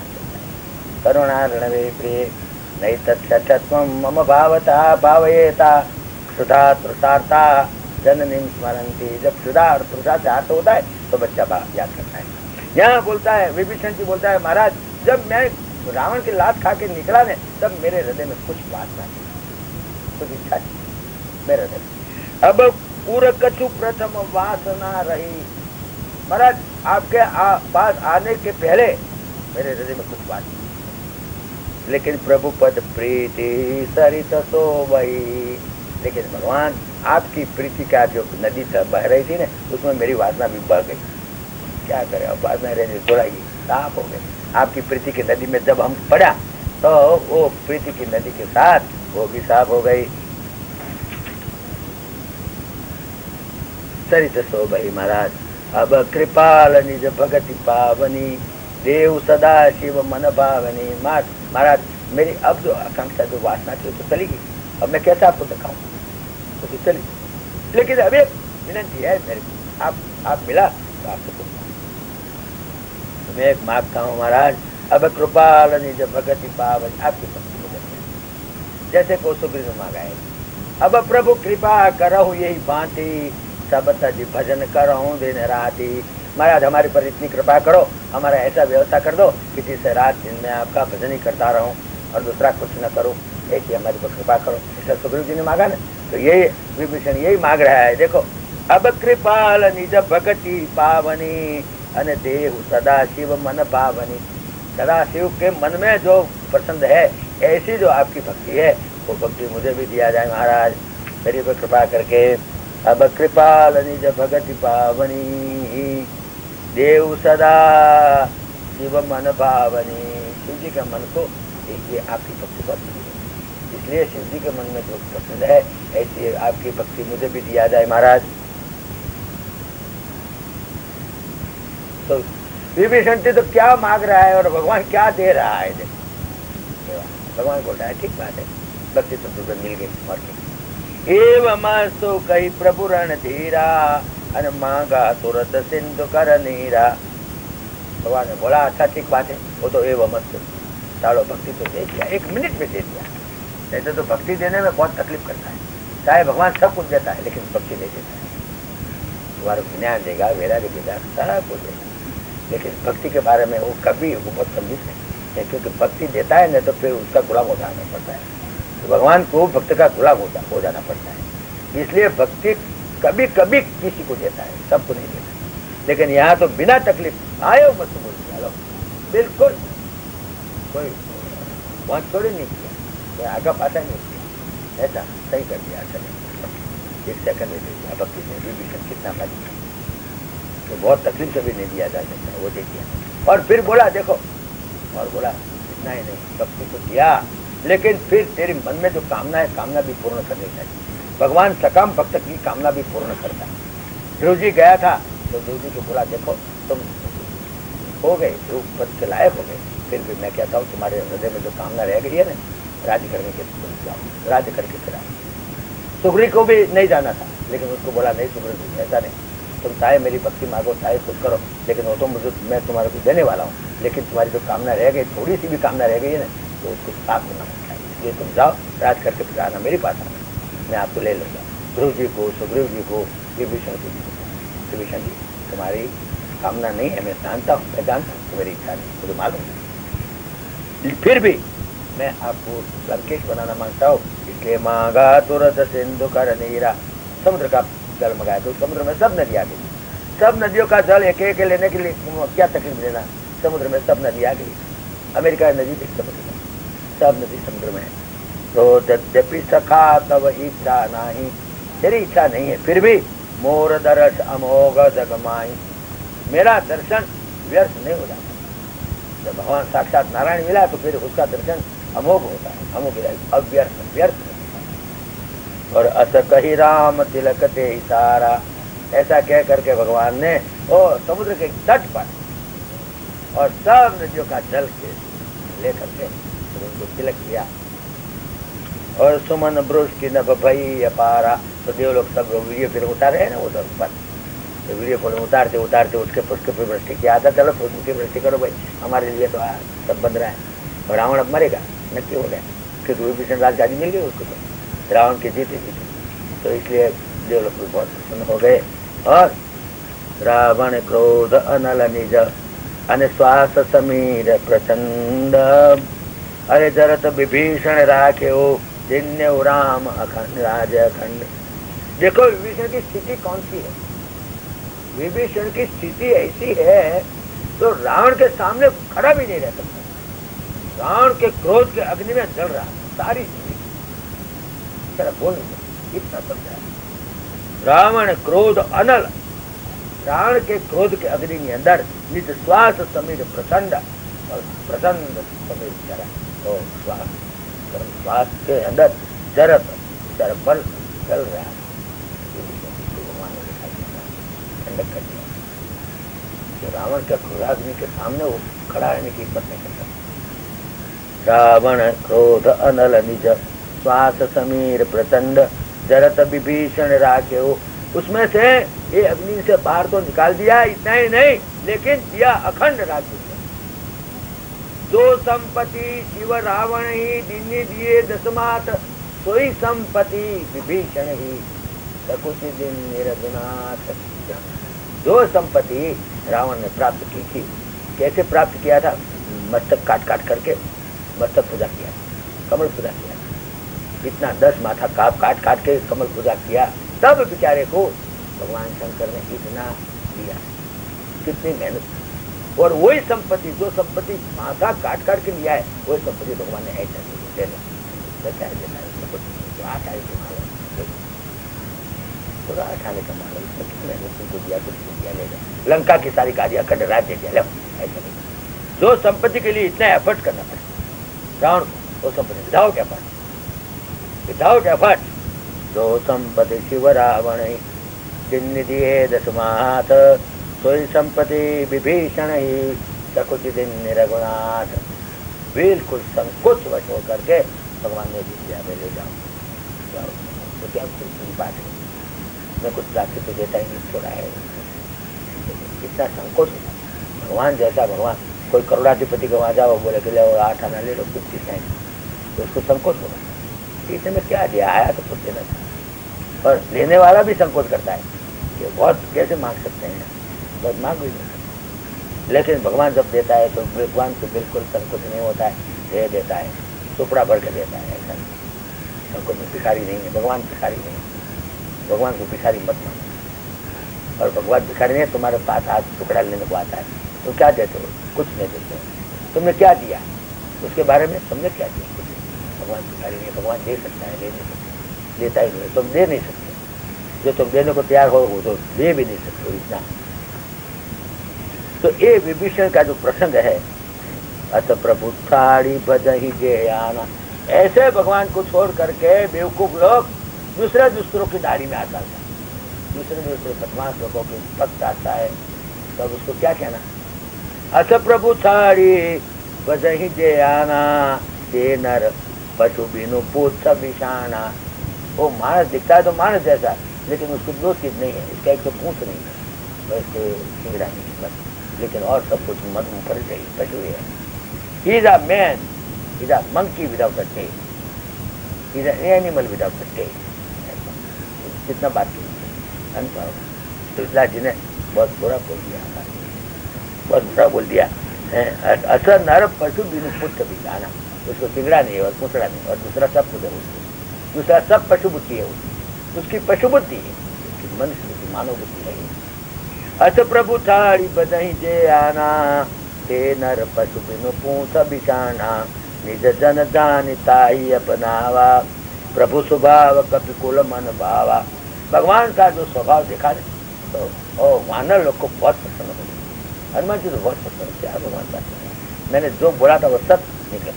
karunarnave priye naitat sattatvam mama bhavata bhavayeta sudha trusartha जननी स्मरंती। जब क्षुधा और तृषा से हाथ होता है तो बच्चा बाप याद करता है। यहाँ बोलता है विभीषण जी बोलता है महाराज जब मैं रावण की लात खा के निकला ने तब मेरे हृदय में कुछ वासना थी, कुछ इच्छा थी मेरे हृदय। अब पूरा कछु प्रथम वासना रही। महाराज आपके पास आने के पहले मेरे हृदय में कुछ बात थी, लेकिन प्रभु पद प्रीति सरित सोवई। लेकिन भगवान आपकी प्रीति का जो नदी बह रही थी ना उसमें मेरी वासना भी बढ़ गई। क्या करे अब वासना रहने थोड़ाई साफ हो गई। आपकी प्रीति की नदी में जब हम पड़ा तो वो प्रीति की नदी के साथ वो भी साफ हो गई। सरित सोवई महाराज अब कृपाल निज भगति पावनी देव सदा शिव मन भावनी। महाराज मेरी अब जो आकांक्षा जो वासना थी तो चली गई। अब मैं कैसे आपको दिखाऊं तो चली, लेकिन अभी विनंती है मेरी, आप मिला तो आपसे पूछना। तो मैं एक मांगता हूँ महाराज अब कृपाल निज भगति पावनी आपकी भक्ति हो जाए जैसे को सुग्रीव ने मांगा है। अब प्रभु कृपा करहु यही भांति सब तज भजन करहु दिन राति। महाराज हमारे पर इतनी कृपा करो, हमारा ऐसा व्यवस्था कर दो कि जिससे रात दिन में आपका भजन ही करता रहूं और दूसरा कुछ न करूं, ऐसी हमारे पर कृपा करो। ऐसा सुग्रीव जी ने मांगा ना, तो यही विभीषण यही मांग रहा है। देखो अब कृपाल निज भगति पावनी अने देव सदा शिव मन पावनी। सदा शिव के मन में जो पसंद है ऐसी जो आपकी भक्ति है वो भक्ति मुझे भी दिया जाए महाराज मेरे पर कृपा करके। अब कृपाल निज भगति पावनी देव सदा शिव मन भावनी। शिव जी के मन को ये आपकी भक्ति पसंद है, इसलिए शिव जी के मन में जो पसंद है ऐसी आपकी भक्ति मुझे भी दिया जाए महाराज। तो विभीषण जी तो क्या मांग रहा है और भगवान क्या दे रहा है। भगवान बोल रहा है ठीक बात है, भक्ति तो तुझे मिल गई और एवं सो कही प्रभु रण धीरा अन मांगा तुरंत सिंधु कर नीरा। भगवान ने बोला अच्छा ठीक बात है, वो तो एवं चालो भक्ति तो दे दिया, 1 मिनट में दे दिया। ऐसे तो भक्ति देने में बहुत तकलीफ करता है, चाहे भगवान सब कुछ देता है लेकिन भक्ति नहीं देता है। तुम्हारा ज्ञान देगा, वैराग्य देगा, सारा कुछ देगा, लेकिन भक्ति के बारे में वो कभी वो बहुत समझित नहीं है, क्योंकि भक्ति देता है न तो फिर उसका गुलाम हो जाना पड़ता है। तो भगवान को भक्त का गुलाम हो जाना पड़ता है, इसलिए भक्ति कभी कभी किसी को देता है, सबको नहीं देता। लेकिन यहाँ तो बिना तकलीफ आयो मत बोल चलो, बिल्कुल कोई वहाँ थोड़ी नहीं किया, कोई आगा पाता नहीं किया, ऐसा सही कर दिया। ऐसा नहीं 1 सेकंड में दे दिया भक्ति ने। विभीषण कितना बात तो बहुत तकलीफ से भी नहीं दिया जा सकता, वो दे दिया। और फिर बोला देखो, और बोला इतना ही नहीं, भक्ति को दिया लेकिन फिर तेरे मन में जो कामना है कामना भी पूर्ण करनी चाहिए। भगवान सकाम भक्त की कामना भी पूर्ण करता है। ध्रुव जी गया था तो ध्रुव जी को बोला देखो तुम हो गए, ध्रुव पद के लायक हो गए, फिर भी मैं कहता हूँ तुम्हारे हृदय में जो कामना रह गई है ना, राज्य करने के जाओ, राज्य करके फिर आओ। सुग्रीव को भी नहीं जाना था, लेकिन उसको बोला नहीं सुग्रीव ऐसा नहीं, तुम चाहे मेरी भक्ति मांगो चाहे कुछ करो, लेकिन वो तो मुझे मैं तुम्हारे को देने वाला हूँ, लेकिन तुम्हारी जो कामना रह गई, थोड़ी सी भी कामना रह गई है ना, तो उसको साफ होना चाहिए। इसलिए तुम जाओ, राज करके फिर आना मेरे पास आना, मैं आपको ले लूँगा। ध्रुव जी को, सुग्रीव जी को, विभीषण जी को, विभीषण जी तुम्हारी कामना नहीं है, मैं जानता हूँ, मैं जानता हूँ मेरी इच्छा नहीं, मुझे मालूम है, फिर भी मैं आपको लंकेश बनाना मांगता हूँ, इसलिए मांगा तुरंत सिंधु कर नीरा। समुद्र का जल मंगाया तो समुद्र में सब नदी आ गई, सब नदियों का जल एक एक लेने के लिए क्या तकलीफ लेना, समुद्र में सब नदी आ गई। अमेरिका नदी भी समुद्र में, सब नदी समुद्र में है। तो यद्यपि सखा तब इच्छा नहीं, तेरी इच्छा नहीं है, फिर भी मोर दर्श अमोघ जगमाई, मेरा दर्शन व्यर्थ नहीं हो जाता। जब भगवान साक्षात नारायण मिला तो फिर उसका दर्शन अमोघ होता है, अमोघ अव्यर्थ व्यर्थ। और अस कही राम तिलक ते इशारा, ऐसा कह करके भगवान ने ओ समुद्र के तट पर और सब नदियों का जल के लेकर के उनको तिलक किया। और सुमन ब्रुष की नभ भई अपारा, तो देव लोग सब वीडियो फिर उतारे है ना वो सब पर, तो वीडियो फोन उतारते उतारते उसके पुष्प पे वृष्टि किया था। चलो पुष्प की वृष्टि करो भाई, हमारे लिए तो सब बंद रहा है। और रावण अब मरेगा, नक्की हो गया, फिर विभीषण राजगादी मिल गई उसको, तो रावण की जीत। तो इसलिए देव लोग बहुत प्रसन्न हो गए। और रावण क्रोध अनल निज अनिश्वास समीर प्रचंड, अरे जरत विभीषण राखे हो दिन्य राम अखंड राज अखंड। देखो विभीषण की स्थिति कौन सी है। विभीषण की स्थिति ऐसी है तो रावण के सामने खड़ा भी नहीं रह सकता। रावण के क्रोध के अग्नि में जल रहा सारी जिंदगी, बोल नहीं इतना समझा। रावण क्रोध अनल, रावण के क्रोध के अग्नि के अंदर निज श्वास समीर प्रचंड, और प्रचंड समीर चरा, तो श्वास के अंदर जरत बल चल रहा है। ठंडक कर दिया कि रावण के क्रोधाग्नि के सामने वो खड़ा रहने की हिम्मत नहीं करता। रावण क्रोध अनल निज श्वास समीर प्रचंड, जरत विभीषण राखे हो। उसमें से ये अग्नि से बाहर तो निकाल दिया, इतना ही नहीं लेकिन दिया अखंड राज्य। जो संपत्ति शिव रावण ही दिन दिए दसमात, सोई संपत्ति विभीषण ही सकुच दिन निरगुनाथ। जो संपत्ति रावण ने प्राप्त की थी, कैसे प्राप्त किया था? मस्तक काट काट करके मस्तक पूजा किया, कमल पूजा किया, इतना 10 माथा काट काट के कमल पूजा किया, तब बेचारे को भगवान शंकर ने इतना दिया। कितनी मेहनत। और वही संपत्ति, जो संपत्ति माथा काट काट के लिया है, वही संपत्ति भगवान ने ऐसा दे लो, बेचारे देता है तो आटा पूरा अठाने का माल, इसमें कितने तुमको दिया, कुछ दिया, ले जाए लंका की सारी गाड़ियां खंड राज्य दिया, लो ऐसा नहीं। जो संपत्ति के लिए इतना एफर्ट करना पड़ता रावण को, वो संपत्ति विदाउट एफर्ट, विदाउट एफर्ट। जो संपत्ति शिव रावण दिन दिए दसमात, सोई संपत्ति विभीषण ही सकुच दिन निरगुणाथ। बिल्कुल संकोच वश हो करके भगवान ने जी दिया, ले जाओ, तो क्या बात है, मैं कुछ राशि तो देता ही नहीं, थोड़ा है, इतना संकोच होता। भगवान जैसा भगवान, कोई करोड़ाधिपति को वहाँ जाओ, बोले कि ले 8 आना ले लो 50 टाइम, तो उसको संकोच होगा, इसने में क्या दिया, आया तो कुछ देना था। और लेने वाला भी संकोच करता है कि बहुत कैसे मांग सकते हैं, बहुत मांग भी नहीं सकते। लेकिन भगवान जब देता है तो भगवान को बिल्कुल संकोच नहीं होता है, दे देता है, सुपड़ा भर के देता है। ऐसा संकोच में भिखारी नहीं है, भगवान भिखारी नहीं, भगवान को भिखारी मत मानो। और भगवान भिखारी नहीं, तुम्हारे पास हाथ टुकड़ा लेने को आता है तो क्या देते हो? कुछ नहीं देते हो। तुमने क्या दिया उसके बारे में, तुमने क्या दिया? कुछ नहीं। भगवान भिखारी नहीं, भगवान दे सकता है, दे नहीं सकते, देता ही नहीं, तुम दे नहीं सकते। जो तुम देने को तैयार हो वो तो दे भी नहीं सकते हो, इतना। तो ये विभीषण का जो प्रसंग है, अत प्रभु थाड़ी बजही जे आना, ऐसे भगवान को छोड़ करके बेवकूफ लोग दूसरों की दाढ़ी में हाथ डालता है, दूसरे बदमाश लोगों की भक्त आता है, तब उसको क्या कहना? अथ प्रभु थाड़ी बजही जे आना, ते नर पशु बिनु पूछ बिछाना। वो मानस दिखता है तो मानस जैसा, लेकिन उसको दो चीज नहीं है, इसका एक तो पूछ नहीं है, बस सिंगड़ा नहीं बस, लेकिन और सब कुछ मत पर गई पशु है। He is a man, he is a monkey without a tail, he is an animal without a tail। कितना बात की तुलसीदास जी ने बहुत बुरा बोल दिया, बहुत बुरा बोल दिया। असर नर पशु बिनु पुत्र भी जाना, उसको सिंगड़ा नहीं और पुतड़ा नहीं, और दूसरा सब कुछ है, दूसरा सब पशु बुद्धि है, उसकी पशु बुद्धि है, उसकी मनुष्य बुद्धि मानव बुद्धि नहीं। अस प्रभु थाड़ी बदही जे आना, ते नर पशु बिनु पूछ बिछाना, निज जन जानिता ही अपनावा, प्रभु स्वभाव कपि कुल मन भावा। भगवान का जो स्वभाव देखा तो वानर लोग को बहुत पसंद हो गया, हनुमान जी तो बहुत पसंद किया भगवान का। मैंने जो बोला था वो सब निकला।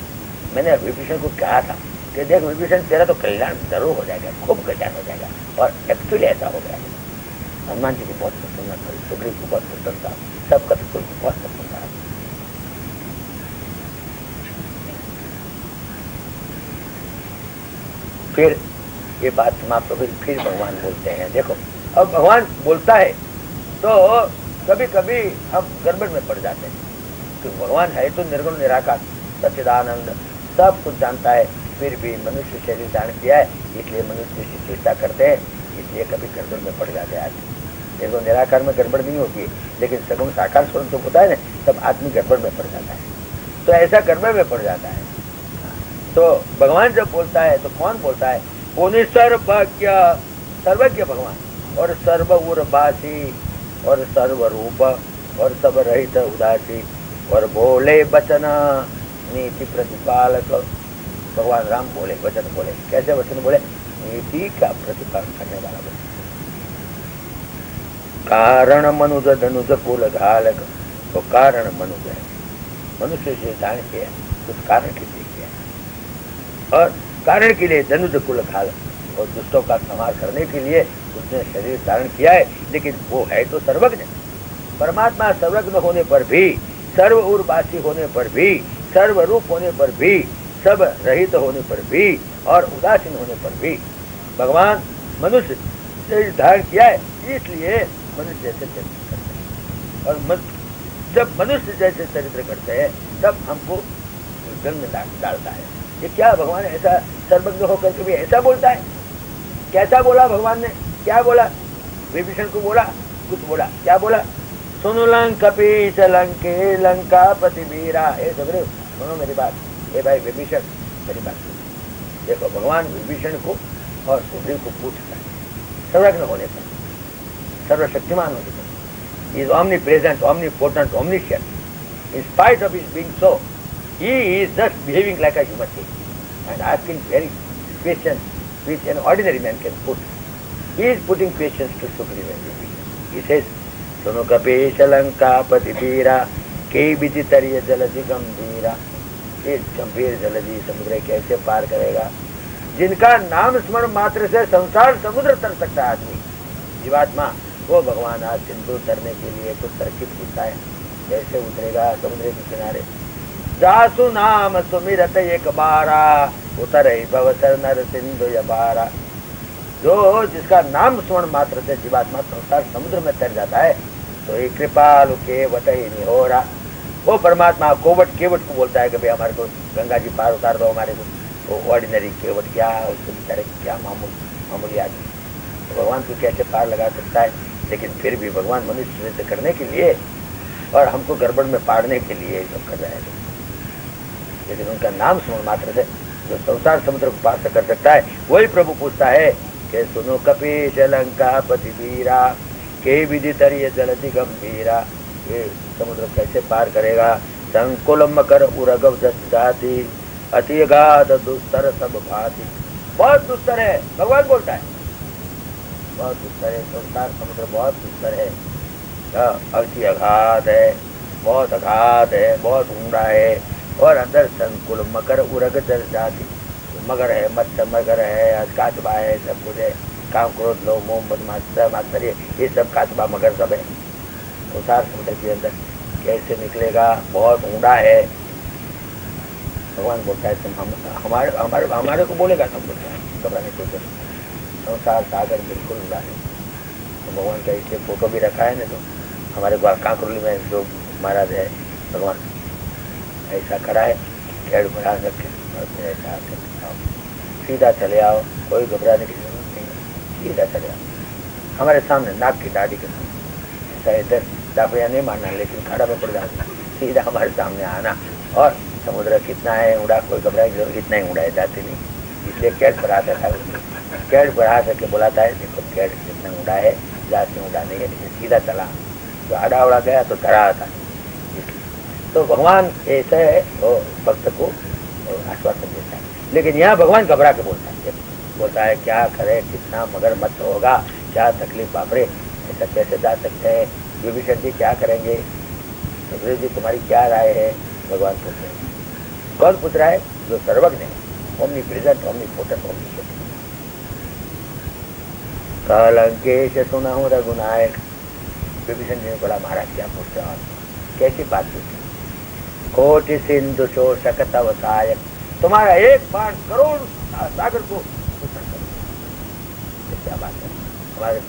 मैंने विभीषण को कहा था कि देख विभीषण, तेरा तो कल्याण जरूर हो जाएगा, खूब कल्याण हो जाएगा, और एक्चुअली ऐसा हो गया। हनुमान जी की बहुत पसंद था, सुग्रीव को बहुत पसंद था, सब कपि को बहुत पसंद था। फिर ये बात समाप्त हो गई, फिर भगवान बोलते हैं। देखो अब भगवान बोलता है तो कभी कभी हम गड़बड़ में पड़ जाते हैं, तो भगवान है तो निर्गुण निराकार सच्चिदानंद, सब कुछ जानता है, फिर भी मनुष्य शरीर धारण किया है, इसलिए मनुष्य से चेष्टा करते हैं इसलिए कभी गड़बड़ में पड़ जाते हैं आदमी। देखो निराकार में गड़बड़ नहीं होती है, लेकिन सगुण साकार स्वरूप तो होता है ना, तब आदमी गड़बड़ में पड़ जाता है। तो ऐसा गड़बड़ में पड़ जाता है। तो भगवान जब बोलता है तो कौन बोलता है? पुनि सर्वज्ञ, सर्वज्ञ भगवान, और सर्व उर्वासी, और सर्वरूप, और सब रहित उदासी, और बोले वचन नीति प्रतिपालक। भगवान राम बोले, वचन बोले। कैसे वचन बोले? नीति का प्रतिपालन करने वाला बोले। कारण मनुज धनुज कुल घालक, तो कारण मनुज है, मनुष्य से दान किया, कुछ कारण के लिए किया, और कारण के लिए धनुज कुल घालक, और दुष्टों का संहार करने के लिए उसने शरीर धारण किया है। लेकिन वो है तो सर्वज्ञ। परमात्मा सर्वज्ञ होने पर भी, सर्व उर्वासी होने पर भी, सर्वरूप होने पर भी, सब रहित होने पर भी, और उदासीन होने पर भी भगवान मनुष्य शरीर धारण किया है। इसलिए मनुष्य जैसे चरित्र करते हैं, और जब मनुष्य जैसे चरित्र करते हैं तब हमको गंध डालता है। ये क्या भगवान ऐसा सर्वज्ञ होकर के भी ऐसा बोलता है? कैसा बोला भगवान ने? क्या बोला? विभीषण को बोला, कुछ बोला, क्या बोला? सुनो लंकपीश लंके लंकापति वीरा। हे सबरे सुनो मेरी बात, हे भाई विभीषण मेरी बात सुनो। देखो भगवान विभीषण को और सुग्रीव को पूछता है, सर्वज्ञ होने पर, सर्वशक्तिमान होने पर, is omnipresent, omnipotent, omniscient. In spite of his being so, he is just behaving like a human being and asking very questions which an ordinary man can put. He is putting questions to Sugriva and Vibhishan. He says, सुनो कपीश लंकापति वीरा, के विजितरिय जलधि गंभीरा। ये गंभीर जलधि समुद्र कैसे पार करेगा? जिनका नाम स्मरण मात्र से संसार समुद्र तर सकता है आदमी, जीवात्मा, वो भगवान आज सिंधु तरने के लिए कुछ तरकीब पूछता है। कैसे उतरेगा समुद्र के किनारे? जासु नाम सुमिरत एक बारा, उतर भवसर नर सिंधु यबारा। जो जिसका नाम स्मरण मात्र से जीवात्मा संसार समुद्र में तर जाता है, तो ये कृपालु केवट ही नहीं हो रहा। वो परमात्मा कोवट केवट को बोलता है कि भाई हमारे को गंगा जी पार उतार दो हमारे को। वो ऑर्डिनरी केवट क्या, उसको बेचारे क्या मामूली आदमी, तो भगवान को कैसे पार लगा सकता है? लेकिन फिर भी भगवान मनुष्य से करने के लिए और हमको गड़बड़ में पाड़ने के लिए सब कर रहे हैं। लेकिन उनका नाम स्मरण मात्र से जो संसार समुद्र को पार कर सकता है, वही प्रभु पूछता है कि सुनो कपीश लंकापति वीरा, के विदितरिय जलधि गंभीरा। ये समुद्र कैसे पार करेगा? संकुल मकर उरगव जस जाति, अति अगाध दुस्तर सब भाति। बहुत दुस्तर है, भगवान बोलता है, बहुत दुस्तर है संसार समुद्र, बहुत दुस्तर है, अति अगाध है, बहुत अगाध है, बहुत ऊंडा है। और अंदर संकुल मकर उरग जस जाति, मगर है, मत्स्य मगर है, काचबा है, सब कुछ है, काम क्रोध लोभ मोह मद मात्सर्य, ये सब काचबा मगर सब है संसार समुद्र के अंदर। कैसे निकलेगा? बहुत ऊंडा है। भगवान बोलता है तुम हमारे को बोलेगा, तुम घबराने को संसार सागर बिल्कुल ऊंडा है। तो भगवान का इसलिए फोटो भी रखा है ना, तो हमारे कांकरोली में जो महाराज है भगवान ऐसा खड़ा है, खेड़ बढ़ा रखे, ऐसा सीधा चले आओ, कोई घबराने की जरूरत नहीं है, सीधा चले आओ हमारे सामने, नाक की दाढ़ी के सामने। ऐसा इधर दापया नहीं मारना, लेकिन खड़ा में पड़ जाना, सीधा हमारे सामने आना। और समुद्र कितना है ऊँड़ा, कोई घबराए की जरूरत, इतना ही ऊँड़ा है, जाते नहीं। इसलिए कैड़ बढ़ाता था, कैड़ बढ़ा करके बुलाता है, देखो कैड़ कितना ऊँड़ा है, जाते ऊँड़ा नहीं है, लेकिन सीधा चला, तो आड़ा उड़ा गया तो धरा आता। तो भगवान ऐसा है, वो भक्त को आश्वासन देता है। लेकिन यहाँ भगवान घबरा के बोलता है क्या करे, कितना मगर मत होगा, क्या तकलीफ, बापरे ऐसा कैसे जा सकते हैं? विभीषण जी क्या करेंगे? सुग्रीव जी तुम्हारी क्या राय है? भगवान पूछ रहे हैं। कौन पूछ रहा है? जो सर्वज्ञ है, ओमनीप्रेजेंट, ओमनीपोटेंट, ओमनीशिएंट। कलंकेश सुनहु रघुनायक। विभीषण जी ने बोला महाराज क्या पूछते हो, कैसी बात पूछते? कोटि सिंधु शोषक तव सहायक। तुम्हारा एक बाण करोड़ सागर को क्या बात है हमारे।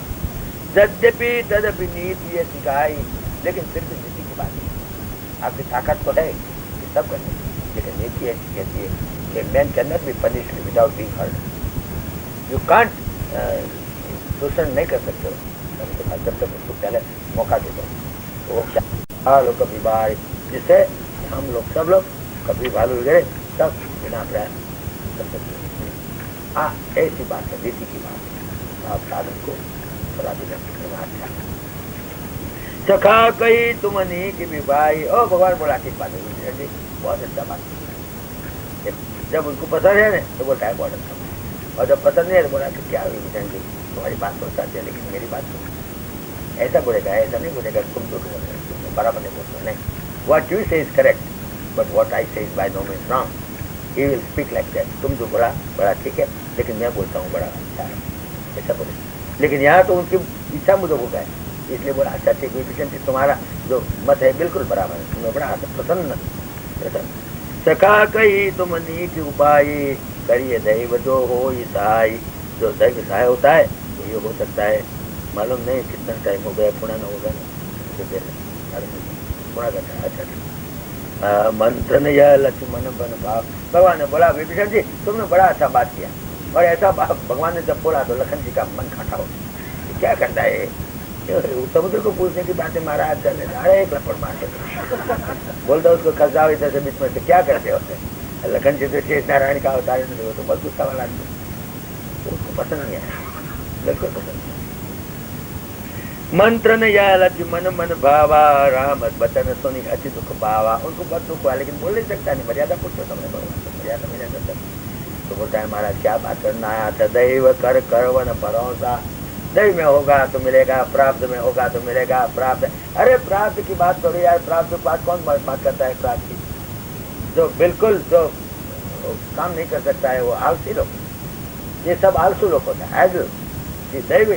यद्यपि तदपि नीति ये सिखाई, लेकिन फिर भी नीति की बात है। आपकी ताकत तो है ये सब करने, लेकिन नीति ऐसी कहती है कि man can not be punished without being hurt. You can't शोषण नहीं कर सकते हो, जब तक उसको पहले मौका दे दो। वो क्या लोग कभी बाहर, जिससे हम लोग सब लोग कभी भालू गए सब बिना प्रयास कर सकते। हाँ, ऐसी बात है, रीति की बात है। आप साधन को थोड़ा विलंब करना अच्छा। सखा कही तुमनी की भी भाई, ओ भगवान बोला ठीक बात है जी, बहुत अच्छा बात है। जब उनको पसंद है ना तो बोलता है बहुत अच्छा, और जब पसंद नहीं है तो बोला कि क्या हुई विजन जी, तुम्हारी बात तो सच है लेकिन मेरी बात तो ऐसा बोलेगा, ऐसा नहीं बोलेगा, तुम तो बराबर नहीं बोलते नहीं। What you say is correct, but what I say is by no means wrong. He will speak like that. तुम जो बोला बड़ा ठीक है, लेकिन मैं बोलता हूँ बड़ा अच्छा है, ऐसा बोले। लेकिन यहाँ तो उनकी इच्छा मुझे होगा है, इसलिए बोला अच्छा ठीक है, तुम्हारा जो मत है बिल्कुल बराबर है, तुम्हें बड़ा प्रसन्न। सखा कही तुम नीति उपाय, करिए दैव जो हो सहाय। जो दैव सहाय होता है तो ये हो सकता है। मालूम नहीं कितना टाइम हो गया, पुराना हो गया पुरा करना। अच्छा मंत्र ने यह लक्ष्मण बन भाव, भगवान ने बोला विभीषण जी तुमने बड़ा अच्छा बात किया, और ऐसा भगवान ने जब बोला तो लखन जी का मन खटा हो, क्या करता है समुद्र को पूछने की बातें महाराज करने अरे एक लपड़ मारते बोलता उसको खसाओ इधर बीच में से क्या करते होते। लखन जी तो शेष नारायण का अवतार नहीं, वो तो बहुत गुस्सा वाला उसको पसंद नहीं है, बिल्कुल पसंद नहीं। मंत्र ने या लक्ष्मण मन भावा, राम बचन सुनी अति दुख पावा। उनको बहुत दुख हुआ लेकिन बोल नहीं सकता, नहीं मर्यादा पूछो तुमने भगवान से, मर्यादा मिला सकता। तो बोलता है महाराज क्या बात करना आया था, दैव कर करवन भरोसा। दैव में होगा तो मिलेगा, प्राप्त में होगा तो मिलेगा, प्राप्त। अरे प्राप्त की बात करो यार, प्राप्त की बात कौन बात करता है? प्राप्त की जो बिल्कुल जो काम नहीं कर सकता है वो आलसी लोग, ये सब आलसू लोग होता है। दैव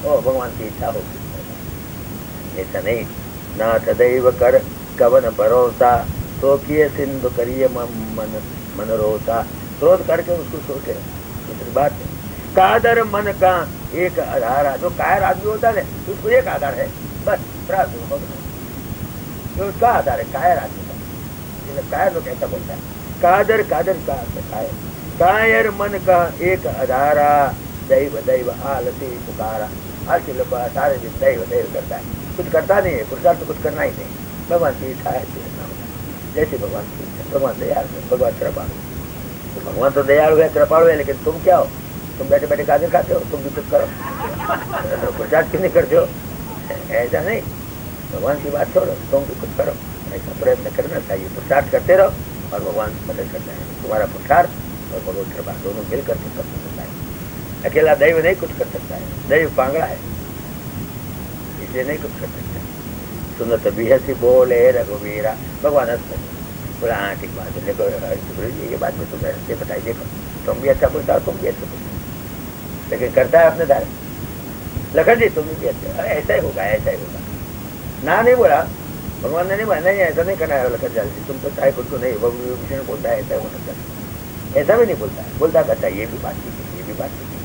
भगवान की इच्छा होगी, ऐसा नहीं। नाथ दैव कर कवन भरोसा, तो किए सिंधु करिए मन मन रोसा। क्रोध करके उसको सोचे, दूसरी बात है। कादर मन का एक आधार है, जो कायर आदमी होता है उसको एक आधार है बस, तो उसका आधार है कायर आदमी का। कायर लोग ऐसा बोलता है, कादर कादर का कायर, कायर मन का एक आधारा, दैव दैव आलसी पुकारा। आलसी लोग सारे दिन दैव दैव करता है, कुछ करता नहीं है, पुरुषार्थ तो कुछ करना ही नहीं। भगवान की इच्छा है जैसे भगवान की इच्छा, भगवान दयालु है, भगवान कृपालु। तो भगवान तो दयालु है कृपालु है, लेकिन तुम क्या हो? तुम बैठे बैठे गाजर खाते हो, तुम भी कुछ करो, पुरुषार्थ क्यों नहीं करते हो? ऐसा नहीं, भगवान की बात छोड़ो, तुम भी कुछ करो, ऐसा प्रयत्न करना चाहिए। पुरुषार्थ करते रहो और भगवान मदद करता है। तुम्हारा पुरुषार्थ और भगवान कृपा दोनों मिलकर के सब सकता है। अकेला दैव नहीं कुछ कर सकता है, दैव पांगड़ा है, इसलिए नहीं कुछ कर सकता। सुनत बिहसी बोले रघुवीरा, भगवान हंसते बोला हाँ ठीक बात है, देखो ये बात में तुम्हें बताई, देखो तुम भी अच्छा बोलता हो, तुम भी अच्छा बोलता, लेकिन करता है अपने दार। लखन जी तुम भी अच्छे, ऐसा ही होगा, ऐसा ही होगा। ना नहीं बोला भगवान ने, नहीं बोला नहीं ऐसा नहीं करना है लखन जी, तुम तो चाहे खुद को नहीं, विभीषण बोलता है ऐसा होना चाहिए, ऐसा भी नहीं बोलता है, बोलता कहता है ये भी बात ठीक है, ये भी बात ठीक है,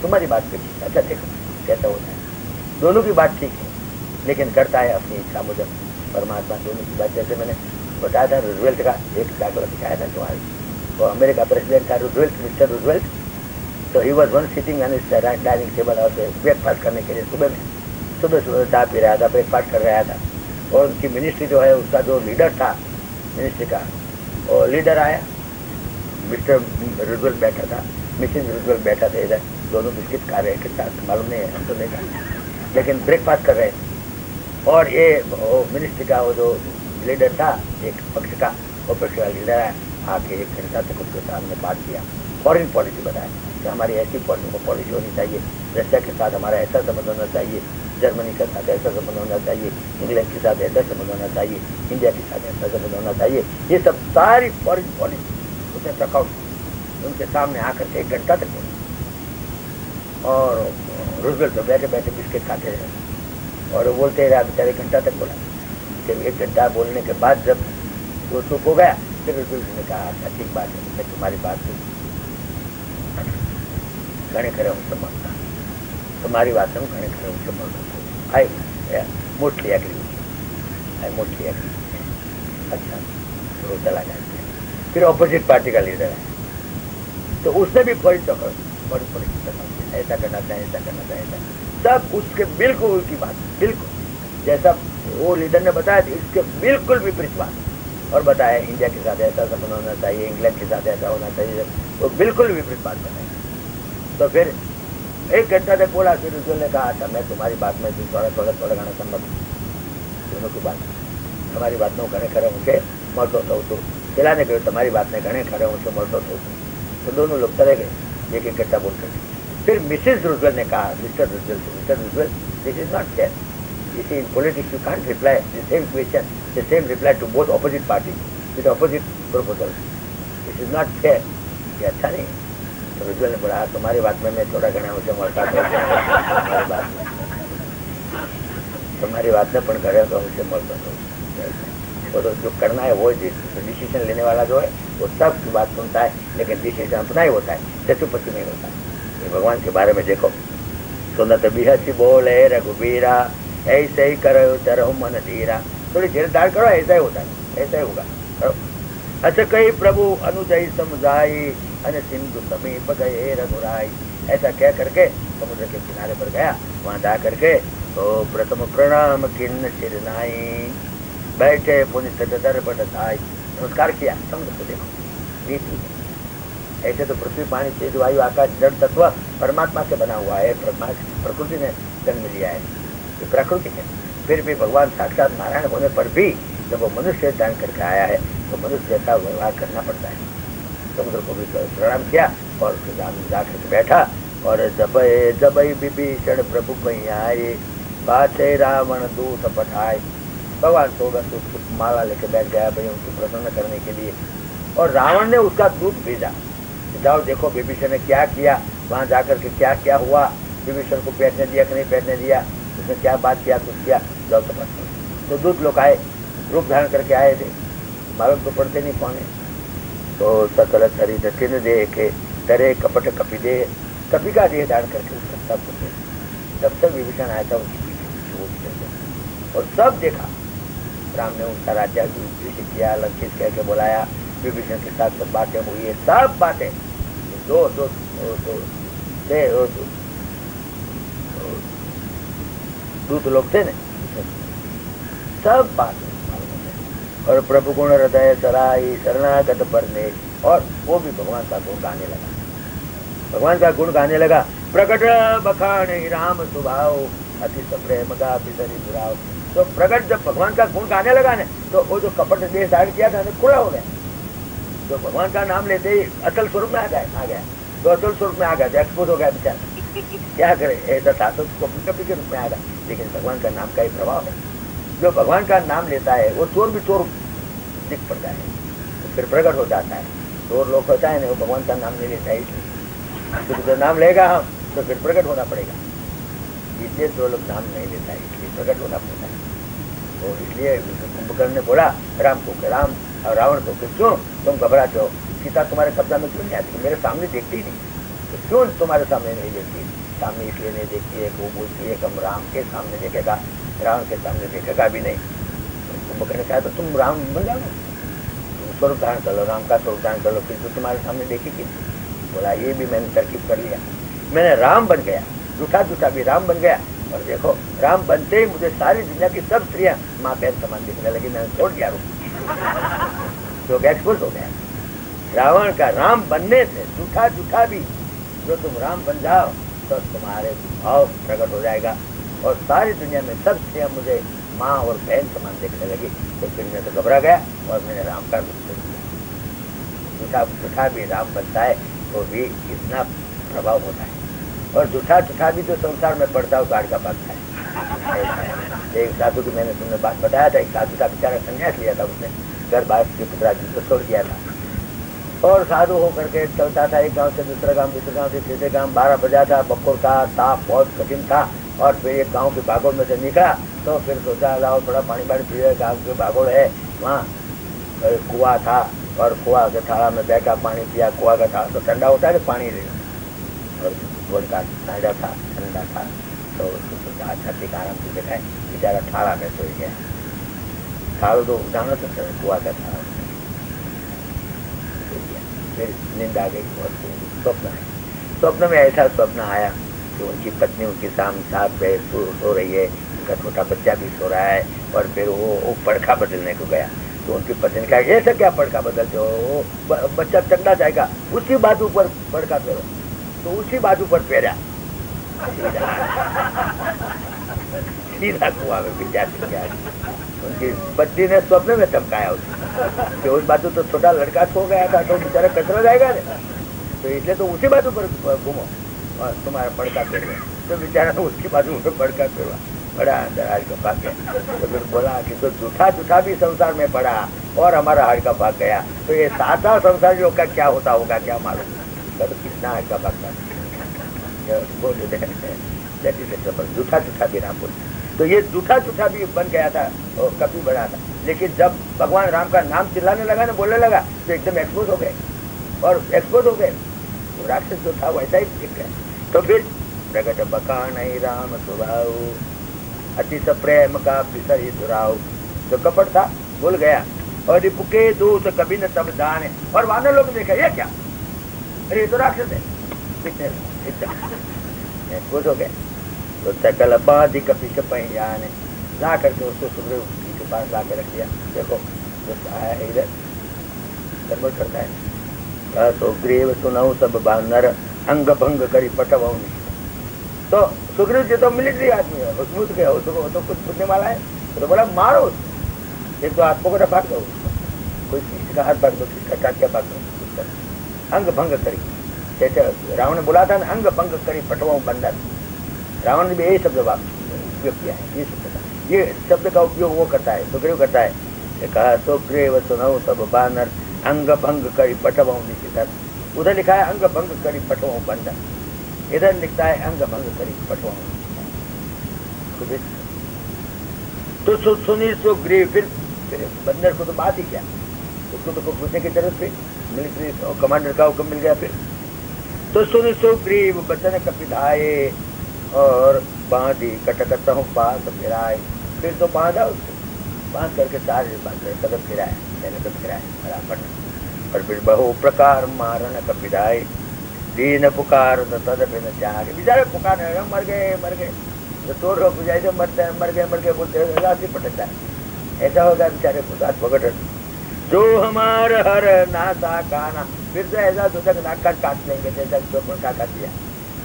तुम्हारी बात भी ठीक है, अच्छा देखो कैसा होता है। दोनों की बात ठीक है, लेकिन करता है अपनी इच्छा मुजब परमात्मा। दोनों की बात, जैसे मैंने बताया था रूजवेल्ट का एक दाखला दिखाया था तुम्हारे, वो अमेरिका प्रेसिडेंट था रूजवेल्ट, मिस्टर रूजवेल्ट। तो he was one sitting on his dining table और ब्रेकफास्ट करने के लिए सुबह चाय पी रहा था, ब्रेकफास्ट कर रहा था, और उनकी मिनिस्ट्री जो है उसका जो लीडर था मिनिस्ट्री का, वो लीडर आया, मिस्टर रूजवेल्ट बैठा था, मिसेज रूजवेल्ट बैठा था इधर, दोनों बिस्किट खा रहे कितना मालूम नहीं है, हम तो नहीं खा, लेकिन ब्रेकफास्ट कर रहे थे। और ये मिनिस्ट्री का वो जो लीडर था एक पक्ष का, वो पक्ष का लीडर है, आके एक घंटा तक उसके सामने बात किया, फॉरेन पॉलिसी बताया कि हमारी ऐसी पॉलिसी होनी चाहिए, रशिया के साथ हमारा ऐसा संबंध होना चाहिए, जर्मनी के साथ ऐसा संबंध होना चाहिए, इंग्लैंड के साथ ऐसा संबंध होना चाहिए, इंडिया के साथ ऐसा संबंध होना चाहिए। ये सब सारी फॉरेन पॉलिसी उसने टकआउट उनके सामने आकर के एक घंटा तक बोला। और रूजवेल्ट तो बैठे बैठे बिस्किट खाते रहे और बोलते रहा बेचारे, घंटा तक बोला। जब एक घंटा बोलने के बाद जब वो चुप हो गया, फिर रूजवेल्ट ने कहा अच्छा ठीक बात है, मैं तुम्हारी बात को घने खड़े हूँ समझता, तुम्हारी बात हम घने खड़े हूँ समझता, I mostly agree, I mostly agree. अच्छा तो वो चला जाता है। फिर ऑपोजिट पार्टी का लीडर है, तो उसने भी फौरी बड़ी बड़ी ऐसा करना चाहिए, ऐसा करना चाहिए, सब उसके बिल्कुल उल्टी बात, बिल्कुल जैसा वो लीडर ने बताया था इसके बिल्कुल विपरीत बात। और बताया इंडिया के साथ ऐसा संबंध होना चाहिए, इंग्लैंड के साथ ऐसा होना चाहिए, वो बिल्कुल विपरीत बात बताई। तो फिर 1 घंटा तक बोला, फिर रुजुल ने कहा था मैं तुम्हारी बात में थोड़ा गाना सम्मत दोनों की बात, તમારી વાતનો ઘણે ખરે હું કે મળતો થઉં છું। પેલાને કહ્યું તમારી વાતને ઘણે ખરે હું મળતો થઉં છું। तो दोनों लोग चले गए, एक एक घंटा बोल करके। फिर मिसेज रूजवेल्ट ने कहा, mister Roosevelt, this is not fair. You see, in politics you can't reply the same question, the same reply to both opposite parties with opposite proposals. This is not fair. ये अच्छा नहीं। तो Roosevelt ने बोला तुम्हारी बात में मैं थोड़ा घना उसे મળતા था, तुम्हारी बात में पण घरे तो उसे મળતો था। तो जो करना है वो डिसीजन लेने वाला जो है वो सब की बात सुनता है, लेकिन डिसीजन अपना ही होता है, चतुपति नहीं होता है। ये भगवान के बारे में देखो, सुनत बिहसी बोले रघुबीरा, ऐसे ही करो तरह मन धीरा। थोड़ी धीरदार करो, ऐसा ही होता है, ऐसा ही होगा। अच्छा कही प्रभु अनुजय समुझाई, अन सिंधु समीप गए रघुराई। ऐसा कह करके समुद्र के किनारे पर गया, वहां जा करके तो प्रथम प्रणाम किन्न सिरनाई, बैठे पुनित दर्पण धाई, नमस्कार किया। समुद्र को देखो, रीति ऐसे तो पृथ्वी पानी तेज वायु आकाश जड़ तत्व परमात्मा से बना हुआ है, प्रकृति ने जन्म लिया है, ये प्रकृति है। फिर भी भगवान साक्षात नारायण होने पर भी जब वो मनुष्य जान करके आया है तो मनुष्य जैसा व्यवहार करना पड़ता है। समुद्र को भी प्रणाम किया और जाकर के बैठा, और जब विभीषण प्रभु कहीं आए, पाछे रावण दूत पठाए। भगवान 14 माला लेके बैठ गया भाई उनको प्रसन्न करने के लिए, और रावण ने उसका दूत भेजा, जाओ देखो विभीषण ने क्या किया, वहां जाकर के क्या क्या हुआ, विभीषण को बैठने दिया कि नहीं बैठने दिया, उसने क्या बात किया कुछ किया, जाओ तपस करो। तो दूत लोग आए, रूप धारण करके आए थे, मालूम तो पढ़ते नहीं कौन है। तो सकल शरीर चिन्ह देखे, डरे कपट कपि दे, कपि का देह धारण करके उसका सब कुछ, जब तक विभीषण आया था उसकी पीछे और सब देखा। राम ने उसका राज्याभिषेक किया, लंकित कह के बुलाया, विभीषण के साथ सब बातें हुई, सब बातें दो दूत लोग थे न, सब बात। और प्रभु गुण हृदय सराई, शरणागत परने, और वो भी भगवान का गुण गाने लगा, भगवान का गुण गाने लगा। प्रकट बखाने राम स्वभाव, अति प्रेम का पितरी दुराव। तो प्रकट जब भगवान का गुण गाने लगा ने, तो वो जो कपट देह धारण किया था खुला हो गया। तो भगवान का नाम लेते ही असल स्वरूप में आ गया, तो असल स्वरूप में आ गया, एक्सपोज हो गया बेचारा। क्या करे, ऐसा था तो कपि के रूप में आ गया, लेकिन भगवान का नाम का ही प्रभाव है। जो भगवान का नाम लेता है वो चोर भी चोर दिख पड़ता है, तो फिर प्रकट हो जाता है। चोर लोग होता है ना, वो भगवान का नाम नहीं लेता है, इसलिए तो नाम लेगा हम तो फिर प्रकट होना पड़ेगा, इसलिए जो लोग नाम नहीं लेता है इसलिए प्रकट होना पड़ता है। तो इसलिए कुंभकर्ण ने बोला राम को, राम और रावण को, क्यों तुम घबराते हो, सीता तुम्हारे कब्जा में क्यों नहीं आती, मेरे सामने देखती ही नहीं, तो क्यों तुम्हारे सामने नहीं देखती, सामने इसलिए नहीं देखती है, वो बोलती है हम राम के सामने देखेगा, रावण के सामने देखेगा भी नहीं। तो कुंभकर्ण ने कहा तो तुम राम बन जाओ, तुम स्वरूप धारण कर लो, राम का स्वरूप धारण कर लो, फिर तो तुम्हारे सामने देखेगी। बोला ये भी मैंने तरकीब कर लिया, मैंने राम बन गया, झूठा भी राम बन गया, और देखो राम बनते ही मुझे सारी दुनिया की सब स्त्रियां माँ बहन समान दिखने लगी, मैंने छोड़ दिया रूप, तो एक्सपोज हो गया। रावण का राम बनने से झूठा भी जो तुम राम बन जाओ तो तुम्हारे भाव प्रकट हो जाएगा, और सारी दुनिया में सब स्त्रियां मुझे माँ और बहन समान देखने लगी। तो फिर मैं तो घबरा गया और मैंने राम का रूप छोड़ दिया। झूठा भी राम बनता है तो भी इतना प्रभाव होता है, और झूठा भी तो संसार में पड़ता हो गाड़ का पड़ता है। एक साधु की मैंने तुमने बात बताया था, एक साधु का बेचारा संन्यास लिया था, उसने घर बार के पुत्रा जी को छोड़ दिया था, और साधु होकर के चलता था एक गांव से दूसरे गांव से तीसरे गांव। 12 बजा था, बपोर का ताप बहुत कठिन था, और फिर एक गांव के भागोड़ में से निकला तो फिर सोचा लाओ थोड़ा पानी पिए, गाँव के भागोड़ है, वहाँ कुआ था, और कुआ के थाला में बैठा पानी पिया। कुआ का थाला तो ठंडा होता है, पानी और गोल का ताजा था, ठंडा था, तो उसको सोचा अच्छा ठीक आराम से देखा है, बेचारा थाला में सो गया। थाला तो जाना तो कुआ का थाला, फिर नींद आ गई और स्वप्न है। स्वप्न में ऐसा स्वप्न आया कि उनकी पत्नी उनके साथ सो रही है, उनका छोटा बच्चा भी सो रहा है, और फिर वो पड़खा बदलने को गया। तो उनकी पत्नी ने कहा, ऐसा क्या पड़खा बदलते हो, बच्चा चकना जाएगा, उसी बाजू पर पड़खा फेरो। तो उसी बाजू पर फेरा, सीधा कुआं में विद्या। उनकी पत्नी ने स्वप्न में धमकाया उसको, उस बाजू तो छोटा लड़का सो गया था, तो बेचारा कचरा जाएगा ना, तो इसलिए तो उसी बाजू पर घूमो और तुम्हारा पड़का फेर गया। तो बेचारा उसकी बाजू में पड़का फेरवा, बड़ा अंदर हार का भाग गया। तो फिर बोला कि तो झूठा भी संसार में पड़ा और हमारा हार का भाग गया, तो ये सादा संसार जो का क्या होता होगा, क्या मालूम। तो कितना हार का भागता झूठा भी नाम बोल। तो ये झूठा भी बन गया था और कभी बना था, लेकिन जब भगवान राम का नाम चिल्लाने लगा ना, बोलने लगा, तो एकदम एक्सपोज हो गए और एक्सपोज हो गए। तो राक्षस जो था वैसा ही दिख गया। तो फिर प्रगट बका नहीं राम स्वभाव, अति प्रेम का पिसर ही दुराव। जो कपट था भूल गया, और रिपुके दूत कभी न तब जाने। और वानर लोग देखा, ये क्या, अरे ये तो राक्षस है, एक्सपोज हो गए। तो सकल बाधी कपिश पहियाने ला करके उसको सुग्रीव के पास ला के रख दिया। देखो जो आया है इधर गड़बड़ करता है। सुग्रीव सुनऊ सब बानर अंग भंग करी पटव। तो सुग्रीव जी तो मिलिट्री आदमी है, उसमें गया, उसको तो कुछ पूछने वाला है, तो बोला मारो उसको, एक तो हाथ पकड़ा फाड़ दो, कोई किसी का हाथ फाड़ दो, किसी का टाटिया फाड़ दो, अंग भंग करी। जैसे रावण ने बोला था ना, अंग भंग करी पटवाऊ बंदर, रावण ने भी यही शब्द उपयोग किया है। ये शब्द का उपयोग वो करता है, सुग्रीव करता है। कहा सुग्रीव सुनऊ सब बानर अंग भंग करी पटवाऊ निशितर। उधर लिखा है अंग भंग करी पटवाऊ बंदर, इधर लिखता है अंग भंग करी पटवाऊ। तो सुनी सुग्रीव, फिर बंदर को तो बात ही क्या, उसको तो पूछने की जरूरत थी, मिलिट्री कमांडर का हुक्म मिल गया। फिर तो सुनी सुग्रीव बचन कपिधाये और बांधी कटकता हूँ पास फिराए। फिर तो बांधा उसको, बांध करके चार कदम फिराए, पहले तो फिराए बराबर। और फिर बहु प्रकार मारन कपिधाये दीन पुकार तद बिन त्याग। बेचारे पुकार मर गए, तो तोड़ रोक जैसे मरते हैं, मर गए बोलते राशि पटकता है, ऐसा होगा बेचारे पुकार पकड़। जो हमार हर नासा काना, फिर तो ऐसा सोचा नाक कान काट लेंगे, जैसा चोपन का काट दिया।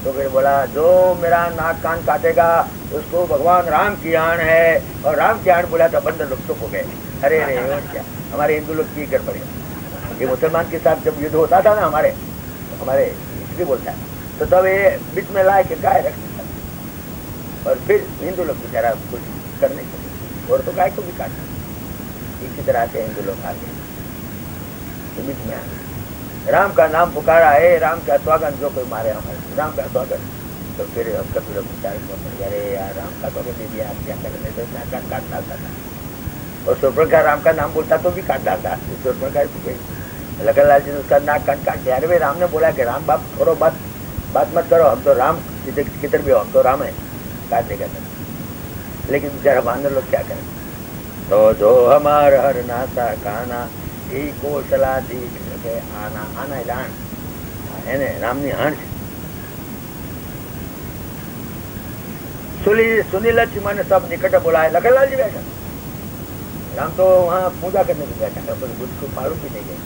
तो फिर बोला जो मेरा नाक कान काटेगा उसको भगवान राम की आन है, और राम की आन बोला तो बंदर लोग चुप हो गए। अरे और क्या, हमारे हिंदू लोग की कर पड़े। ये मुसलमान के साथ जब युद्ध होता था ना हमारे इसलिए बोलता है, तो तब ये बीच में ला के गाय रखता था, और फिर हिंदू लोग बेचारा कुछ कर नहीं सकते, और तो गाय को भी काटा। इसी तरह से हिंदू लोग आ गए, तो बीच में आ गए। राम का नाम पुकारा है, राम का स्वागत, जो कोई मारे हमारे राम का स्वागत। तो फिर कभी लोग बेचारे अरे यार राम का स्वागत दे दिया, आप क्या करने, तो इतना काट डालता था। और शूर्पणखा राम का नाम बोलता तो भी काट डालता। शूर्पणखा लखनलाल जी ने उसका नाक काट दिया। अरे भाई राम ने बोला कि राम बाप छोड़ो, बात मत करो, हम तो राम किधर भी हो, हम तो राम है, काट देगा था। लेकिन बेचारा बांधर लोग क्या करें। तो जो हमार हर नासा काना એ કોશલાથી આના લાણ એને રામની હાણ છે। सुनील लक्ष्मण सब निकट बुलाए, लखनलाल जी बैठा, राम तो वहाँ पूजा करने को बैठा था, पर बुद्ध को मालूम भी नहीं गया।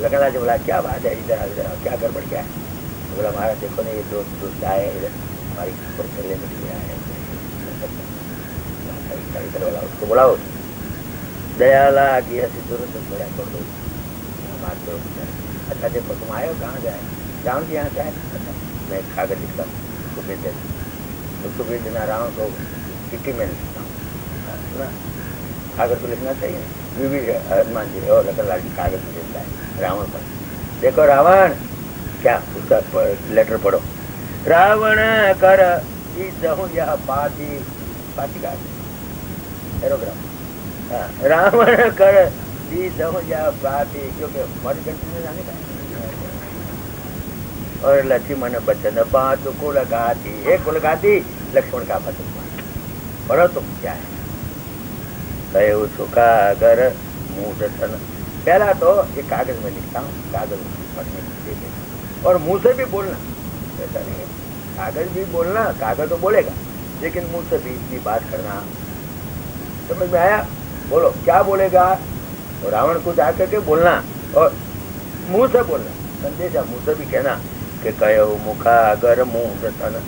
लखनलाल जी बोला क्या बात है, इधर क्या गड़बड़ क्या है। बोला महाराज देखो ना, ये दोस्त आए इधर हमारी खबर चलने में लिया है। इधर बोला उसको बुलाओ, दयाला की हंसी तुरंत बड़ा कर दो। अच्छा देखो तुम आए हो, कहाँ जाए, रावण जी यहाँ से आए। अच्छा मैं कागज लिखता हूँ, उसको भेज देता, उसको भेज देना, रावण को चिट्ठी में लिखता हूँ, सुना कागज को लिखना चाहिए। भी हनुमान जी और लखनलाल जी कागज को देता है रावण पर। देखो रावण क्या, उसका लेटर पढ़ो। रावण कर यह पाती का एरोग्राफ, रावण कर क्योंकि हमारी कंट्री में जाने का। और लक्ष्मण बचन बात को लगाती, एक को लगाती लक्ष्मण का बचन पढ़ो तुम क्या है। कहे सुखा अगर मुंह दर्शन, पहला तो ये कागज में लिखता हूँ, कागज पढ़ने के लिए, और मुंह से भी बोलना, ऐसा नहीं है। कागज भी बोलना, कागज तो बोलेगा, लेकिन मुंह से भी इतनी बात करना, समझ में आया? बोलो क्या बोलेगा? तो रावण को जाकर के बोलना और मुंह से बोलना, संदेशा मुंह से भी कहना कि कहो मुखा अगर मुंह रतन,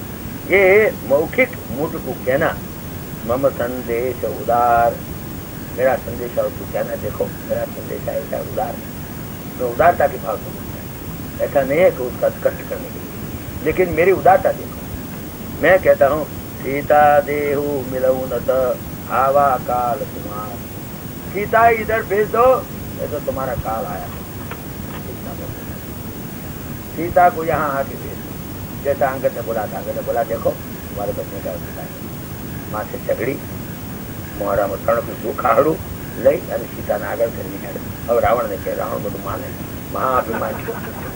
ये मौखिक मुठ को कहना, मम संदेश उदार, मेरा संदेशा उसको कहना, देखो मेरा संदेशा ऐसा उदार, तो उदारता के भाव से बोलता है, ऐसा नहीं है कि उसका कष्ट करने के लिए, लेकिन मेरी उदारता देखो। मैं कहता हूँ सीता देहु मिलऊ नत आवा काल तुम्हार, सीता इधर भेज दो, तो तुम्हारा काल आया। सीता को यहाँ आके भेज दो, जैसा अंगद ने बोला था। अंगद ने बोला देखो तुम्हारे बचने का उपाय, माँ से झगड़ी, मोहरा में तरण को सूखा हड़ू लई और सीता ने आगे कर दी। और रावण ने कहा, रावण को तो माने,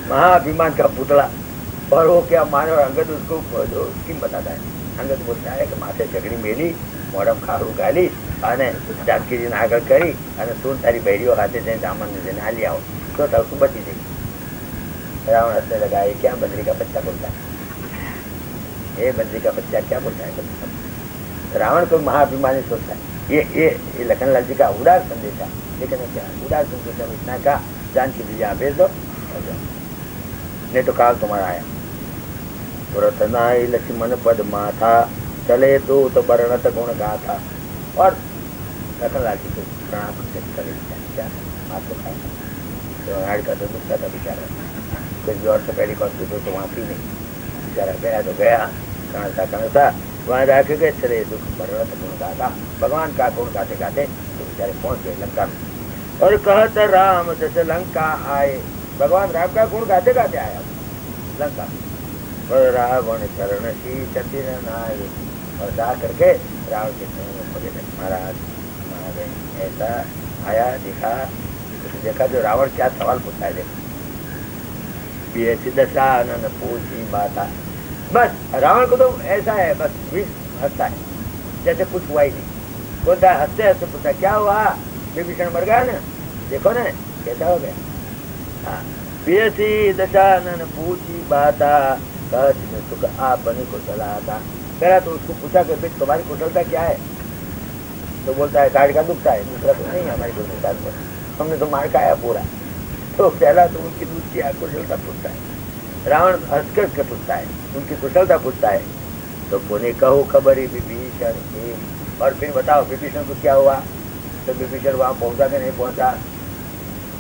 महाअभिमान का पुतला, और वो क्या माने। और अंगद उसको स्कीम बताता है। अंगद बोलता है कि माथे झगड़ी मेली, मोड़म खाड़ू गाली, जानकी जी ने आगे करी, તું તારી બૈરીઓ હાથે જઈને રાવણ ને જઈને હાલી આવો તો તું બચી જઈ। रावण हंसने लगा, ये क्या बंदरी का बच्चा बोलता है, ये बंदरी का बच्चा क्या बोलता है। रावण को महाअभिमानी सोचता है। ये लखनलाल जी का उदार संदेशा, लेकिन क्या उदार संदेशा में इतना का जानकी जी यहाँ भेज दो, नहीं तो काल तुम्हारा आया। तुरंत नाई लक्ष्मण पद माथा, चले दूत वर्णत गुण गाथा। और लखनलाल जी को प्रणाम करे, क्या बात तो खाया तो हाड़ का तो दुखता था बेचारा, कुछ और से पहले हॉस्पिटल तो वहाँ थी नहीं, बेचारा गया तो गया, कणता वहाँ जाके गए, चले दुख वर्णत गुण गाथा, भगवान का गुण गाते गाते तो बेचारे पहुँच गए लंका में। और कहत राम जस लंका आए, भगवान राम का गुण गाते गाते आया लंका। और रावण चरण सी चतिर नाये, और जा करके रावण के चरण में पड़े। महाराज ऐसा आया, देखा जो रावण क्या सवाल पूछता है, देखो दशानन पूछी बाता। बस रावण को तो ऐसा है, बस हंसता है जैसे कुछ हुआ ही नहीं। बोलता है, हंसते हंसते पूछता क्या हुआ, विभीषण मर गया ना, देखो ना कैसा हो गया। हाँ, पियसी दशानन पूछी बाता, सुख आपनी कुशला था। पहला तो उसको पूछा कि भाई तुम्हारी कुशलता क्या है, तो बोलता है गाड़ी का दुखता है, दूसरा तो नहीं है हमारी कुशलता, हमने तो मार खाया पूरा। तो पहला तो उनकी दूसरी कुशलता पूछता है। रावण हंसकर के पूछता है, उनकी कुशलता पूछता है। तो पुणे कहो खबरी विभीषण की, और फिर बताओ विभीषण को क्या हुआ। तो विभीषण वहाँ पहुँचा कि नहीं पहुँचा।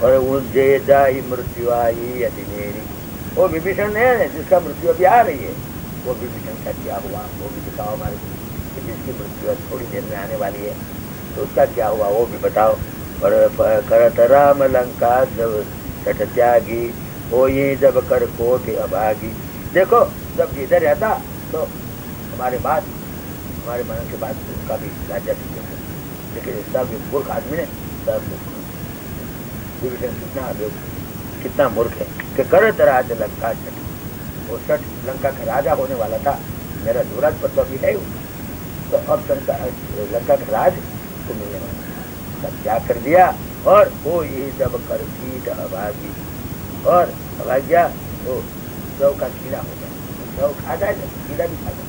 और उज्जय जाई मृत्यु आई अति मेरी, वो विभीषण है जिसका मृत्यु अभी आ रही है, वो विभीषण का क्या हुआ वो भी बताओ हमारे को। जिसकी मृत्यु थोड़ी देर में आने वाली है तो उसका क्या हुआ वो भी बताओ। और करत राम लंका जब छठ त्यागी, हो ये जब कर कोट अभागी। देखो जब इधर रहता तो हमारे बाद, हमारे मन के बाद उसका भी राज्य भी देता, लेकिन सब मूर्ख आदमी ने सब विभीषण कितना मूर्ख है कि करत राज लंका छठ, वो छठ लंका का राजा होने वाला था, मेरा युवराज पद तो भी है, तो अब लंका का राज को मिलने वाला सब क्या कर दिया। और वो ये जब कर कीट अभागी, और अभाग्या तो जौ का कीड़ा हो गया, जौ खा जाए ना कीड़ा भी खा जाए,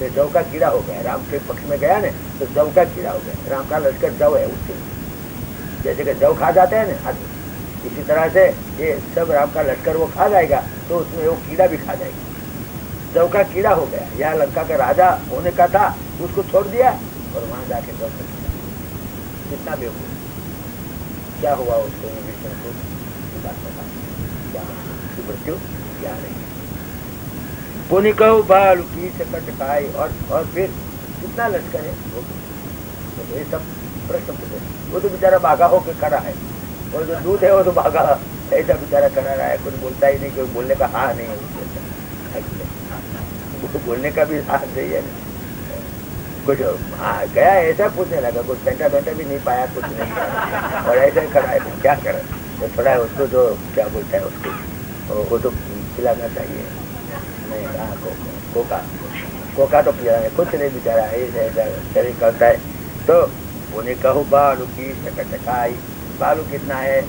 तो जौ का कीड़ा हो गया। राम के पक्ष में गया ना तो जौ का कीड़ा हो गया। राम का लश्कर जौ है उसके, जैसे कि जौ खा जाते हैं ना, इसी तरह से ये सब राम का लश्कर वो खा जाएगा, तो उसमें वो कीड़ा भी खा जाएगा। जौ का कीड़ा हो गया, यहाँ लंका का राजा होने का था, उसको छोड़ दिया और वहां जाके जौ का कीड़ा। कितना बेवकूफ, क्या हुआ उसको विभीषण को, क्या मृत्यु क्या नहीं। पुनि कहु बालु की सकट खाई, और फिर कितना लश्कर है वो, तो ये सब प्रश्न पूछे। वो तो बेचारा भागा होकर खड़ा है, और जो दूध है वो तो भागा ऐसा बेचारा खड़ा रहा है, कुछ बोलता ही नहीं, कोई बोलने का हाँ नहीं है उसके, बोलने का भी हाँ नहीं है। कुछ गया ऐसा पूछने लगा, कुछ घंटा भी नहीं पाया, कुछ नहीं पाया, और ऐसा ही खड़ा है, क्या करे। तो थोड़ा उसको जो क्या बोलता है उसको, वो तो पिलाना चाहिए, नहीं कहा कोका तो पिलाना, कुछ नहीं बेचारा ऐसा शरीर करता है। तो उन्हें कहो बालू की सकट खाई, बालू कितना है,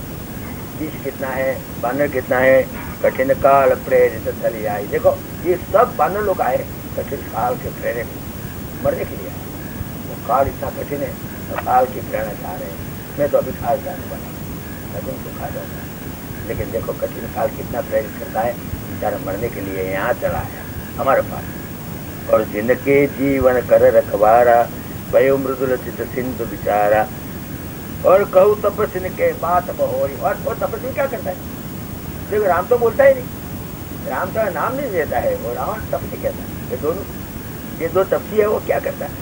कीश कितना है, बानर कितना है, कठिन काल प्रेरित चली आई। देखो ये सब बानर लोग आए कठिन काल के प्रेरित मरने के लिए आए। वो काल इतना कठिन है और काल की प्रेरणा चाह रहे हैं। मैं तो अभी काल जाने वाला कठिन तो खा जाऊंगा, लेकिन देखो कठिन काल कितना प्रेरित करता है। बेचारा मरने के लिए यहाँ चला है हमारे पास। और जिनके जीवन कर रखवारा वयो मृदुल चित सिंधु बिचारा। और कहू तपस्वी के बात बहोरी। और तपस्वी क्या करता है? देखो राम तो बोलता ही नहीं, राम का नाम नहीं देता है, वो रावण तपस्वी कहता है। ये दो तपस्वी है, वो क्या करता है?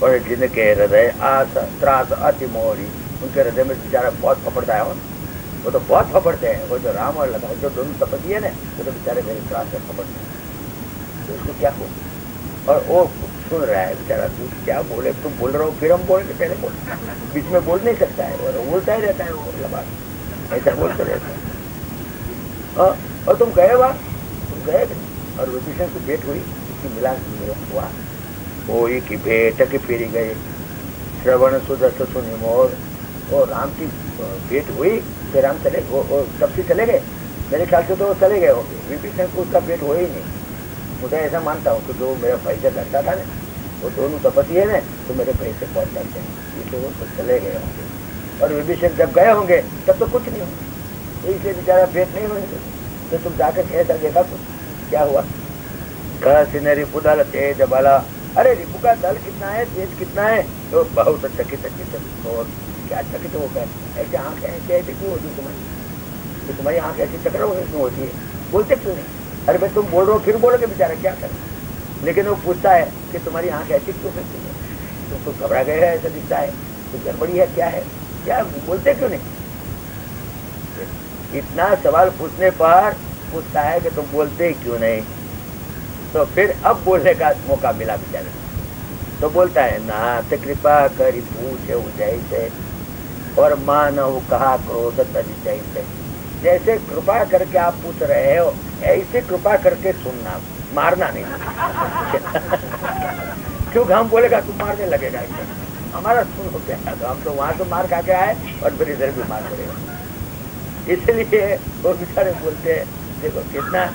और जिनके हृदय आस त्रास अति मोरी, उनके हृदय में बेचारा बहुत फपड़ता है। वो तो बहुत फपड़ते हैं। वो जो राम और लता जो दोनों तपस्वी है ना, वो तो बेचारे मेरे त्रास से फपड़ते हैं। तो उसको क्या हो? और वो सुन रहा है बेचारा, तू क्या बोले, तुम बोल रहे हो फिर हम बोलेंगे, पहले बोल। बीच में बोल नहीं सकता है, वो बोलता ही रहता है, वो लबाद ऐसा बोलते रहता है। और तुम गए वहां, तुम गए और विभीषण से भेंट हुई, इसकी मिला हुआ वही की भेंट की फिर गए श्रवण सुदर्श सुनि मोर। वो राम की भेंट हुई, फिर राम चले, वो तब से चले गए। मेरे ख्याल से तो वो चले गए होंगे, विभीषण को उसका भेंट हो ही नहीं। मुझे ऐसा मानता हूँ कि जो मेरा पैसा करता था ना, वो दोनों तपस्वी है ना, तो मेरे पैसे पहुंच जाते हैं, इसलिए वो तो चले गए होंगे। और विभीषण जब गए होंगे तब तो कुछ नहीं होगा, इसलिए बेचारा भेंट नहीं होंगे। तो तुम जाकर ऐसा देखा कुछ क्या हुआ? रिपुदल तेज बला। अरे रिपु का दल कितना है, तेज कितना है? तो बहुत चकित और क्या चकित हो गए। ऐसे आंखें ऐसे क्यों होती तुम्हारी? तुम्हारी आंख ऐसी चक्र क्यों होती है? बोलते क्यों नहीं? अरे भाई तुम बोल रहे हो फिर बोलोगे, बेचारा क्या करे। लेकिन वो पूछता है कि तुम्हारी आंख ऐसी क्यों करती है? तुम तो घबरा गए है, ऐसा दिखता है, तो गड़बड़ी है, क्या है, क्या बोलते क्यों नहीं? इतना सवाल पूछने पर पूछता है कि तुम बोलते ही क्यों नहीं? तो फिर अब बोलने का मौका मिला बेचारे, तो बोलता है नाथ कृपा करी पूछे जैसे और मानव कहा क्रोध तज जैसे। जैसे कृपा करके आप पूछ रहे हो, ऐसे कृपा करके सुनना, मारना नहीं। क्यों हम बोलेगा तुम मारने लगेगा, हमारा सुनो क्या? तो हम तो वहां से मार खा के आए और फिर इधर भी मार पड़ेगा। इसलिए वो बेचारे बोलते हैं, देखो कितना,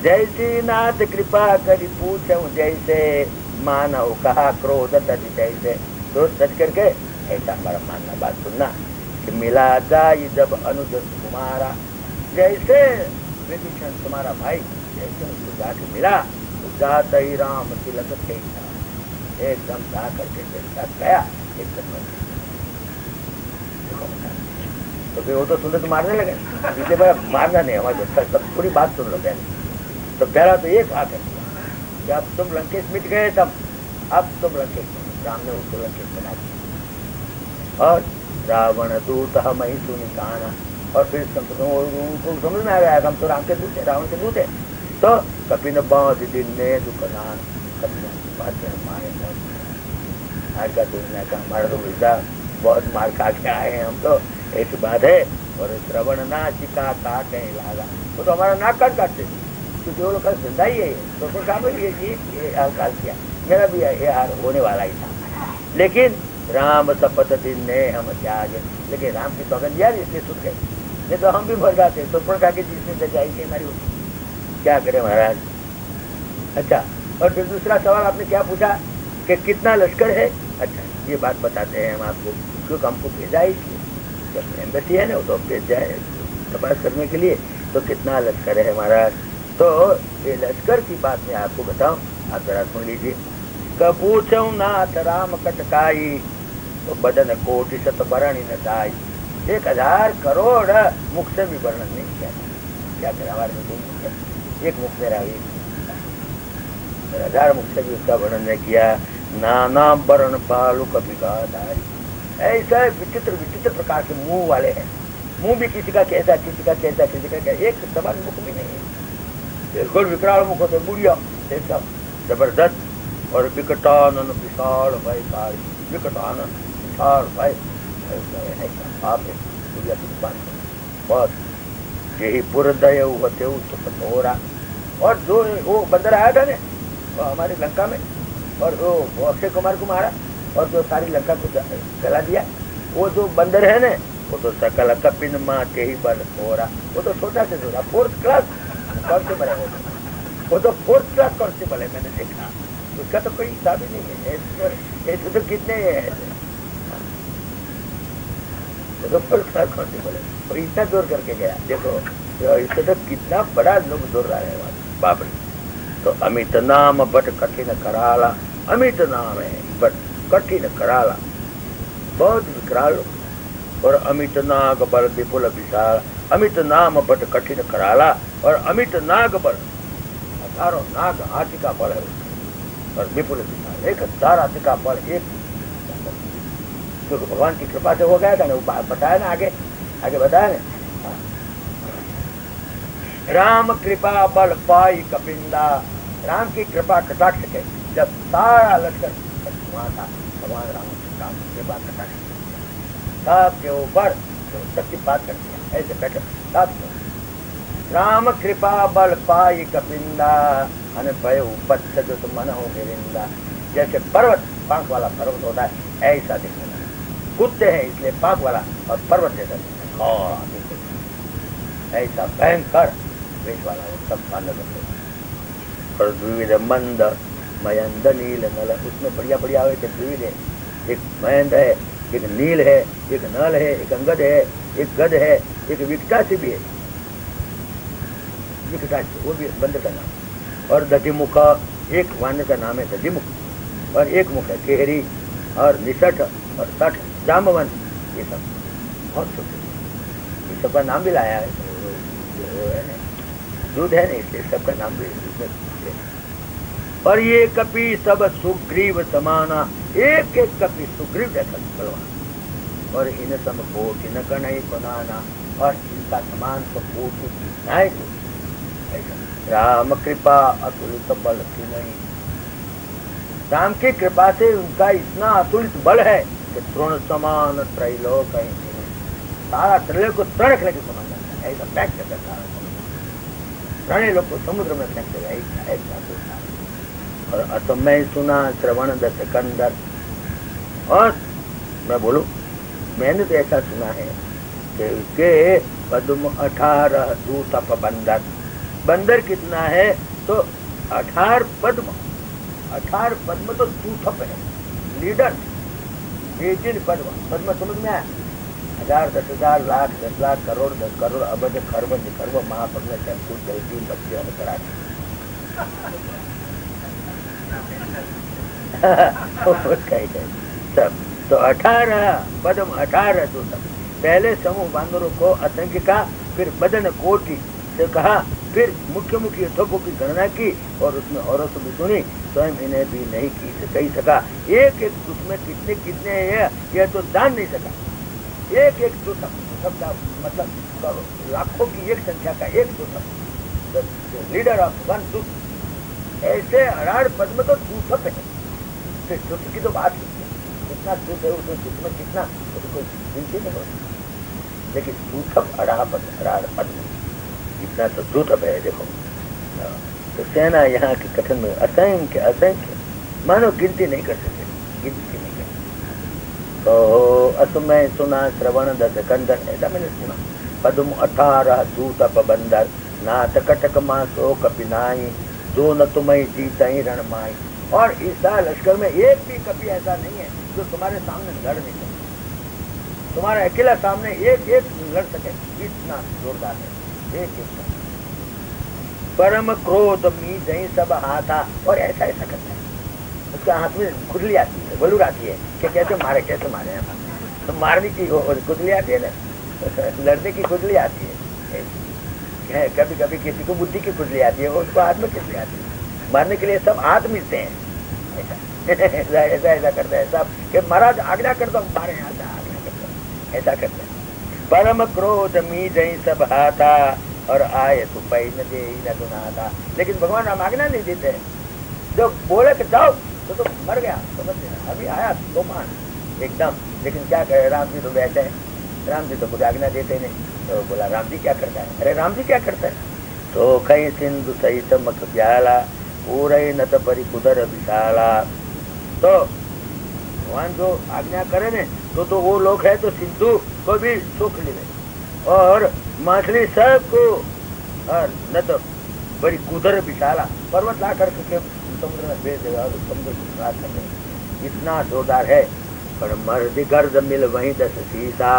जैसी नाथ कृपा करी पूछूं जैसे मानव कहा क्रोध तज जैसे। तो सच करके ऐसा हमारा मानना, बात सुनना कि मिला जाई जब अनुज तुम्हारा। जैसे विभीषण तुम्हारा भाई, जैसे उसको जाके मिला तो जाता ही राम तिलक थे, एकदम जा करके जैसा गया एकदम। तो फिर वो तो सुने तो मारने लगे, इसलिए भाई मारना नहीं, हमारे सब पूरी बात सुन लो पहले। तो पहला तो ये कहा करती जब तुम लंकेश मिट गए, तब अब तुम लंकेश, राम ने उसको लंकेश बना दिया। और रावण दूत हम ही सुनी कहाना। और फिर उनको समझ में आ गया हम तो राम के दूत है, रावण के दूत है। तो कपिन बांध दिन ने दुकान का दूसरा का हमारा तो वैसा बहुत मार खा के आए हैं हम तो, ऐसी बात है। और श्रवण नाचिका काटे लागा, वो तो हमारा नाक काटते, क्योंकि वो लोग का धंधा ही है। तो फिर कहा ये हाल किया, मेरा भी ये हाल होने वाला ही था। लेकिन राम शपथ दिन ने हम त्याग, लेकिन राम की सौगंध यार इसलिए सुन गए, नहीं तो हम भी मर जाते। तो खा के जिसने सजाई थी हमारी, क्या करे महाराज। अच्छा, और फिर दूसरा सवाल आपने क्या पूछा कि कितना लश्कर है? अच्छा, ये बात बताते हैं हम आपको, क्योंकि हमको भेजा है इसलिए, जब एम्बेसी है ना वो तो भेजा है तपास करने के लिए। तो कितना लश्कर है महाराज? तो ये लश्कर की बात मैं आपको बताऊं, आप जरा सुन लीजिए। कपूछऊ नाथ राम कटकाई, तो बदन कोटि शत बरणी न दाई। 1000 करोड़ मुख से भी वर्णन नहीं किया। क्या करें, हमारे में एक मुख में रहा, 1000 मुख से भी उसका वर्णन नहीं किया। नाना वर्ण पालु कभी गाधारी, ऐसा विचित्र विचित्र प्रकार के मुंह वाले हैं। मुंह भी किसी का कैसा, किसी का कैसा, किसी का कैसा, एक समान मुख भी नहीं है, बिल्कुल विकराल मुख होते, बुढ़िया एकदम जबरदस्त। और विकटानन विशाल भाई कार, विकटानन विशाल भाई आप बुढ़िया की बात बहुत यही पुरदय होते कठोरा। और जो वो बंदर आया था ना हमारी लंका में, और वो अक्षय कुमार को मारा और जो सारी लंका को जला दिया, वो जो बंदर है ना, वो तो सकल कपिन माते ही बल थोड़ा, वो तो छोटा से छोटा 4th क्लास कांस्टेबल है। वो तो 4th क्लास कांस्टेबल है, मैंने देखा। उसका तो कोई हिसाब ही नहीं है। ऐसे तो कितने वो तो 4th क्लास कांस्टेबल है, और इतना दूर करके गया। देखो इससे तो कितना बड़ा लोग दूर रहा है बाप रे। तो अमित नाम बट कठिन कराला, अमित नाम है बट कठिन कराला, बहुत विकराल। और अमित नाग बल विपुल विशाल, अमित नाम बट कठिन कराला, और अमित नाग बल 1000 नाग हाथी का बल है, और विपुल विशाल 1000 हाथी का बल एक। तो भगवान की कृपा से हो गया था ना, वो बताया ना, आगे बताया ना। राम कृपा बल पाई कपिंदा, राम की कृपा कटाक्ष के जब सारा लश्कर वहां था, भगवान राम के पास कटाक्ष सबके ऊपर शक्तिपात कर दिया, ऐसे बैठे सब। राम कृपा बल पाई कपिंदा, भय उपच्छ जो तुम मन हो गिरिंदा। जैसे पर्वत, पांख वाला पर्वत होता है, ऐसा दिखने लगा। कुत्ते हैं इसलिए पांख वाला, और पर्वत जैसा दिखता है, ऐसा भयंकर वेश वाला वो सब पालक होते। और द्विविध मंद मयंद नील नल, उसमें बढ़िया बढ़िया हुए द्विविध है, एक मयंद है, एक नील है, एक नल है, एक अंगद है, एक गद है, एक विकटासी भी है, विकटासी वो भी बंदर का नाम। और दधिमुख, एक वानर का नाम है दधिमुख, और एक मुख है केहरी, और निषठ और सठ जामवन, ये सब बहुत छोटे, ये सबका नाम भी लाया है। दूध है ना, इसलिए सबका नाम भी इसमें। और ये कपि सब सुग्रीव समाना, एक एक कपि सुग्रीव जैसा बलवान, और इन सम कोटि न गणई बनाना, और इनका समान तो कोटि नहीं। राम कृपा अतुलित बल की नहीं, राम की कृपा से उनका इतना अतुलित बल है कि तृण समान त्रैलोक, सारा त्रैलोक को तृण रखने के समान करता है, ऐसा पैक करता है सारा त्रणे लोग को समुद्र में फेंक देगा। और असमय सुना श्रवण दस कंदर, और मैं बोलूं, मैंने तो ऐसा सुना है कि उसके पद्म 18 दूतप बंदर, बंदर कितना है तो 18 पद्म, 18 पद्म तो दूतप है, लीडर 18 पद्म। पद्म समझ में आया? 1000, 10,000, लाख, 10 लाख, करोड़, 10 करोड़, अबध, खरब, निखरब, महापद्म, चंपू, जलती, बच्चे, अंतराज सब। तो 18 पद्म, 18 दूतम। पहले समूह बांदरों को असंख्य कहा, फिर बदन कोटि से कहा, फिर मुख्य मुख्य थोपों की गणना की, और उसमें औरों से भी सुनी, स्वयं इन्हें भी नहीं कही सका। एक एक दूत में कितने कितने है यह तो जान नहीं सका। एक एक दूतम का मतलब लाखों की एक संख्या का एक दूतम, लीडर ऑफ वन दूत। ऐसे 18 पद्म तो दूतप है। फिर दूत की तो बात कितना दूत है, उसमें दूत में कितना कोई गिनती नहीं होती, लेकिन दूतप 18 पद्म, इतना तो दूतप है। देखो तो सेना यहाँ के कथन में असंख्य असंख्य, मानो गिनती नहीं कर सकते, गिनती नहीं कर सकते। तो असमय सुना श्रवण दस कंदर, ऐसा मैंने सुना। पद्म 18 दूतप बंदर, नाथ कटक मासो कपिनाई, जो न तुम्हें जीता ही रणमाई। और इस लश्कर में एक भी कपि ऐसा नहीं है जो तुम्हारे सामने लड़ नहीं सके, तुम्हारे अकेला सामने एक एक लड़ सके, इतना जोरदार है एक एक। परम क्रोध मी जही सब हाथा, और ऐसा ऐसा करता है, उसके हाथ में खुजली आती है, बलूर आती है कि कैसे मारे कैसे मारे। तो मारने की खुजली आती है ना, लड़ने की खुजली आती है। कभी कभी किसी को बुद्धि की खुजली आती है, उसको हाथ में खुजली आती है। मारने के लिए सब हाथ मिलते हैं, ऐसा ऐसा ऐसा करता है सब कि महाराज आज्ञा कर दो, मारे आज्ञा कर दो, ऐसा करते हैं। परम क्रोध मी जही सब हाथा, और आए तो पै न दे न गुनाथा। लेकिन भगवान राम आज्ञा नहीं देते, जो बोले कि जाओ तो मर गया, समझ लेना। अभी आया तूफान एकदम, लेकिन क्या करे, राम जी तो बैठे हैं, राम जी तो कुछ आज्ञा देते नहीं। तो बोला राम जी क्या करता है? अरे राम जी क्या करता है? तो कहीं सिंधु सहित मख प्याला, पूरे नत परि कुदर विशाला। तो भगवान जो आज्ञा करे ने तो वो लोग है तो सिंधु को भी सुख ले और मछली सबको और न तो बड़ी कुदर विशाला पर्वत ला करके समुद्र में भेज देगा और समुद्र को खराब कर देगा। इतना जोरदार है। पर मर्द गर्द मिल वहीं 10 शीशा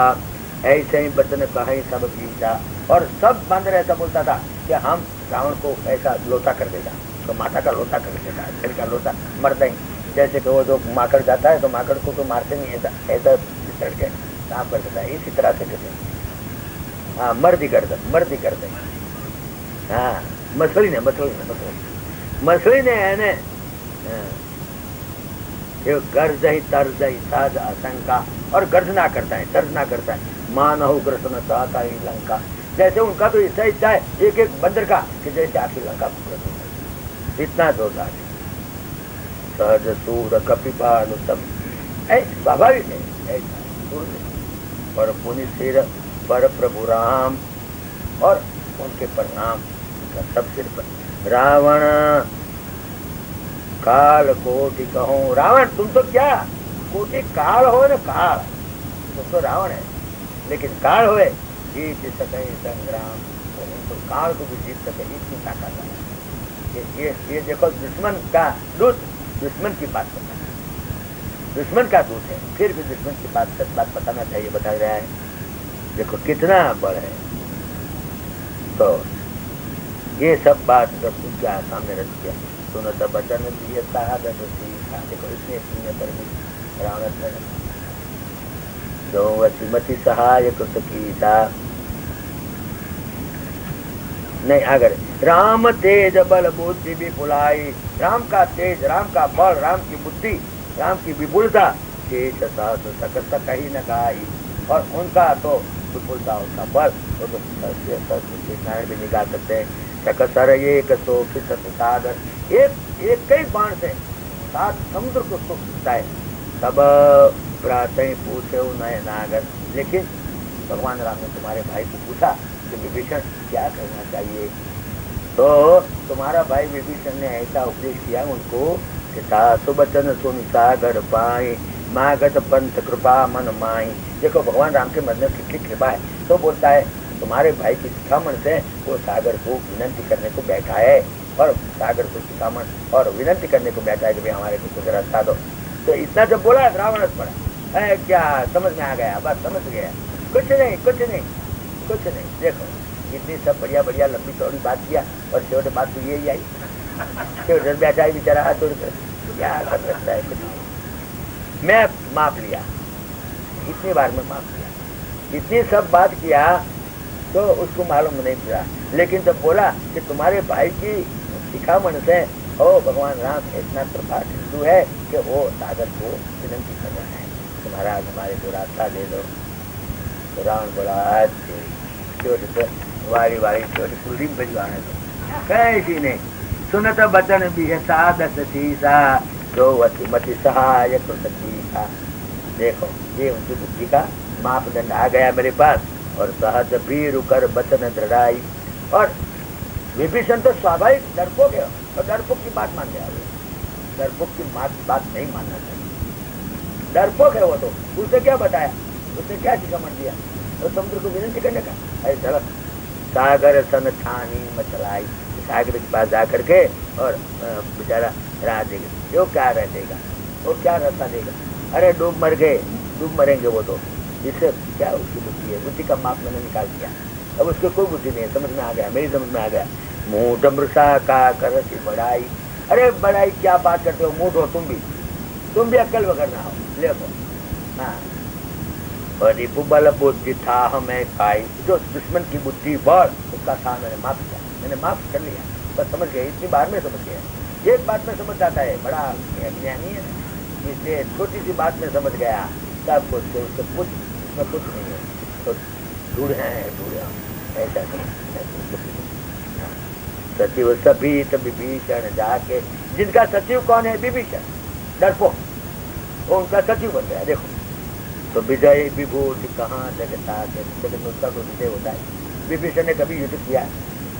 ऐसे ही बचन कहीं सब पीछा। और सब बंदर ऐसा बोलता था कि हम रावण को ऐसा लोटा कर देगा, तो माता का लोटा कर देगा, शरीर का लोटा मरता ही। जैसे कि वो जो माकड़ जाता है तो माकड़ को तो मारते नहीं, ऐसा ऐसा चढ़ के साफ कर देता है। इसी तरह से कहते हैं हाँ मर्दी गर्दन हाँ मछली ने है गर्ज ही तर्ज ही सहज आशंका और गर्जना करता है मानहु ग्रसन सहता ही लंका। जैसे उनका तो इच्छा है एक एक बंदर का कि जैसे आखिर लंका को ग्रसन। इतना जोरदार है। सहज सूर कपिपानुतम स्वाभाविक है ऐसा। और पुनि सिर पर प्रभु राम और उनके प्रणाम सब सिर पर। रावण काल कोटि कहूँ, रावण तुम तो क्या कोटि काल हो न काल, तुम तो रावण है लेकिन काल होए जीत सके संग्राम, तो उनको काल को भी जीत सके इतनी ताकत है। ये देखो दुश्मन का दूत दुश्मन की बात बताना, दुश्मन का दूत है फिर भी दुश्मन की बात सच बात बताना चाहिए, बता रहा है। देखो कितना बड़ है। तो ये सब बात जब क्या सामने रख दिया सुनो तो बचन दिए कहा देखो इसने सुनने पर भी रावण जो वसीमती सहाय कृत कीता नहीं अगर राम तेज बल बुद्धि विपुलाई, राम का तेज, राम का बल, राम की बुद्धि, राम की विपुलता तेज सकत कहीं न गाई। और उनका तो विपुलता उसका बल वो तो नारायण भी निकाल सकते हैं। सकसर एक सोखित सागर, एक कई बाण से 7 समुद्र को सुख सकता है। तब प्रातः पूछे नए नागर, लेकिन भगवान राम ने तुम्हारे भाई को पूछा कि विभीषण क्या करना चाहिए, तो तुम्हारा भाई विभीषण ने ऐसा उपदेश किया उनको कि सासु बचन सुन सागर पाई मागत पंथ कृपा मन माई। देखो भगवान राम के मन में कितनी कृपा है, तो बोलता है तुम्हारे भाई की शिखामण से वो सागर को विनंती करने को बैठा है और सागर को शिखामण और विनंती करने को बैठा है कि भाई हमारे को कुछ रास्ता दो। तो इतना जब बोला रावण पड़ा क्या समझ में आ गया, बस समझ गया कुछ नहीं। देखो इतनी सब बढ़िया लंबी चौड़ी बात किया और शेवट बात तो यही आई। शेवट बैठा है बेचारा हाथ जोड़ कर क्या कर सकता है, कुछ नहीं। मैं माफ लिया, इतनी बार में माफ किया, इतनी सब बात किया तो उसको मालूम नहीं पड़ा। लेकिन जब बोला कि तुम्हारे भाई की शिखामण से ओ भगवान राम इतना कृपा सिंधु है कि वो सागर को विनंती कर रहा है तुम्हारा हमारे को रास्ता दे दो। तो रावण बोला वारी छोटी कुली भिजवाने दो, कैसी नहीं सुनत बचन भी है सादस शीशा जो वसुमती सहाय था। देखो ये उनकी बुद्धि का मापदंड आ गया मेरे पास। और सहज भीर कर बचन दृढ़ाई, और विभीषण तो स्वाभाविक डरपोक है और डरपोक की बात मान गया। डरपोक की बात नहीं मानना चाहिए, डरपोक है वो। तो उसने क्या बताया, उसने क्या शिखामण दिया, तो समुद्र को विनंती करने का ऐसा सागर सन छानी मचलाई, सागर के पास जा करके और बेचारा राह देगा, वो क्या रह देगा, वो क्या रास्ता देगा। अरे डूब मरेंगे वो तो। इससे क्या उसकी बुद्धि है, बुद्धि का माप मैंने निकाल दिया। अब उसको कोई बुद्धि नहीं है, समझ में आ गया, मेरी समझ में आ गया। मूढ़ मृषा का करती बढ़ाई, अरे बढ़ाई क्या बात करते हो, मूढ़ हो तुम भी अक्ल वगैरह ना हो, देखो हाँ। बल बुद्धि था हमें पाई, जो दुश्मन की बुद्धि बल उसका था मैंने माफ कर लिया, बस समझ गया, इतनी बार में समझ गया। एक बात में समझ जाता है, बड़ा ज्ञानी है, इसलिए छोटी सी बात में समझ गया सब कुछ, तो उससे कुछ इसमें कुछ नहीं है, तो ढूंढे ऐसा सचिव सभी विभीषण जाके, जिनका सचिव कौन है, विभीषण डरपोक, वो उनका सचिव बन गया। देखो तो विजय विभूति कहाँ जगता के, जगत उसका तो विजय होता है। विभीषण ने कभी युद्ध किया,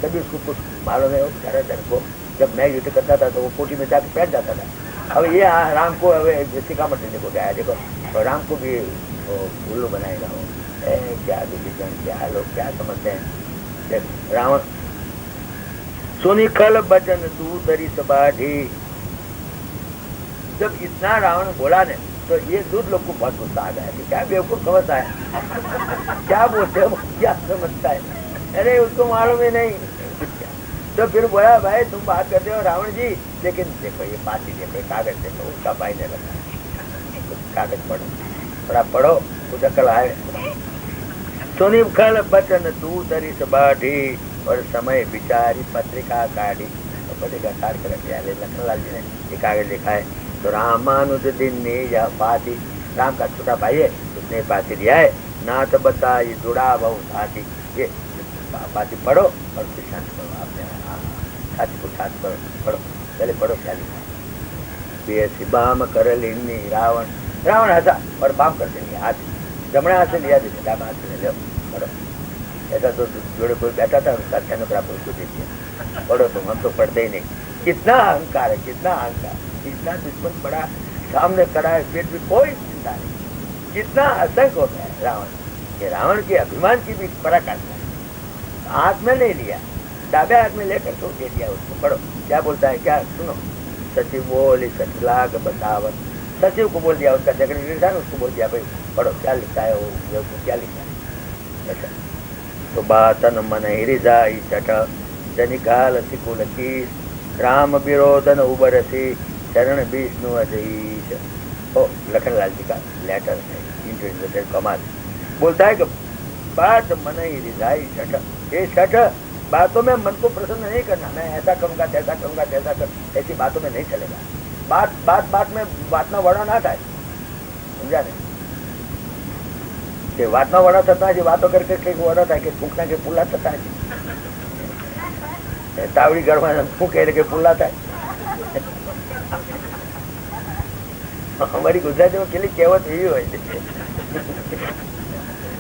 कभी उसको कुछ मालूम है, वो बेचारा डरपोक। जब मैं युद्ध करता था तो वो कोठी में जाकर बैठ जाता था, अब ये राम को शिखामणि को गया, देखो राम को भी उल्लू बनाएगा वो। क्या विभीषण, क्या लोग क्या समझते हैं। रावण सुनी खल बचन तू तरी सबाढ़ी, जब इतना रावण बोला ने तो ये दूध लोग को बहुत गुस्सा आ गया कि क्या बेवकूफ समझता है, क्या बोलते हो, क्या समझता है, अरे उसको मालूम ही नहीं। तो फिर बोला भाई तुम बात करते हो रावण जी, लेकिन देखो ये बात ही देखो, कागज देखो, उसका पाई नहीं लगा, कागज पढ़ो, थोड़ा पढ़ो, कुछ अकल आए। सुनी खल बचन तू तरी सबाढ़ी, और समय बिचारी पत्रिका काढ़ी, तो पत्रिका काट कर रखे लखनलाल जी ने ये कागज लिखा है। तो रामानुज दिन ने या पाती, राम का छोटा भाई है, उसने पाती दिया है, ना तो बता ये जुड़ा बहु साथी, ये पाती पढ़ो और फिर शांत करो, आपने छाती को शांत करो, पढ़ो, पहले पढ़ो क्या लिखा है। बाम कर लेनी रावण, रावण हंसा और बाम कर देंगे, हाथ जमना हाथ से लिया, देते डाबा हाथ से ले लो, पढ़ो। ऐसा तो जोड़े कोई बैठा था, उसका स्टेनोग्राफर उसको दे दिया, पढ़ो तुम, हम तो पढ़ते ही नहीं। कितना अहंकार है, कितना अहंकार, इतना दुश्मन बड़ा सामने खड़ा है, फिर भी कोई चिंता नहीं, कितना आतंक हो गया है रावण के, रावण के अभिमान की भी पराकाष्ठा है। हाथ में नहीं लिया, डाबे हाथ में लेकर तो दे दिया उसको, पढ़ो क्या बोलता है, क्या सुनो। सचिव बोली सचलाग बतावन, सचिव को बोल दिया, उसका सेक्रेटरी था, उसको बोल दिया भाई पढ़ो क्या लिखा है, वो क्या लिखा है। अच्छा तो बातन मन हिरिजाई चट, जनिकाल सिकुल की, राम विरोधन उबरसी, शरण विष्णु अजीश। ओ लखनलाल जी का लेटर है, इंटरव्यू कमाल बोलता है कि बात मन हिरिजाई चट, ये छठ बातों में मन को प्रसन्न नहीं करना, मैं ऐसा करूंगा तैसा करूंगा तैसा कर, ऐसी बातों में नहीं चलेगा। बात में वातना वड़ा ना થાય, समझा नहीं કે વાતનો વડા થતા છે, વાતો કરકે કઈક વડો થાય કે ફૂંકના કે પુલ્લા થતા છે, તાવડી ગળવા ફૂંકે એટલે કે પુલ્લા થાય। અમારી ગુજરાતીમાં કેટલી કહેવત એવી હોય છે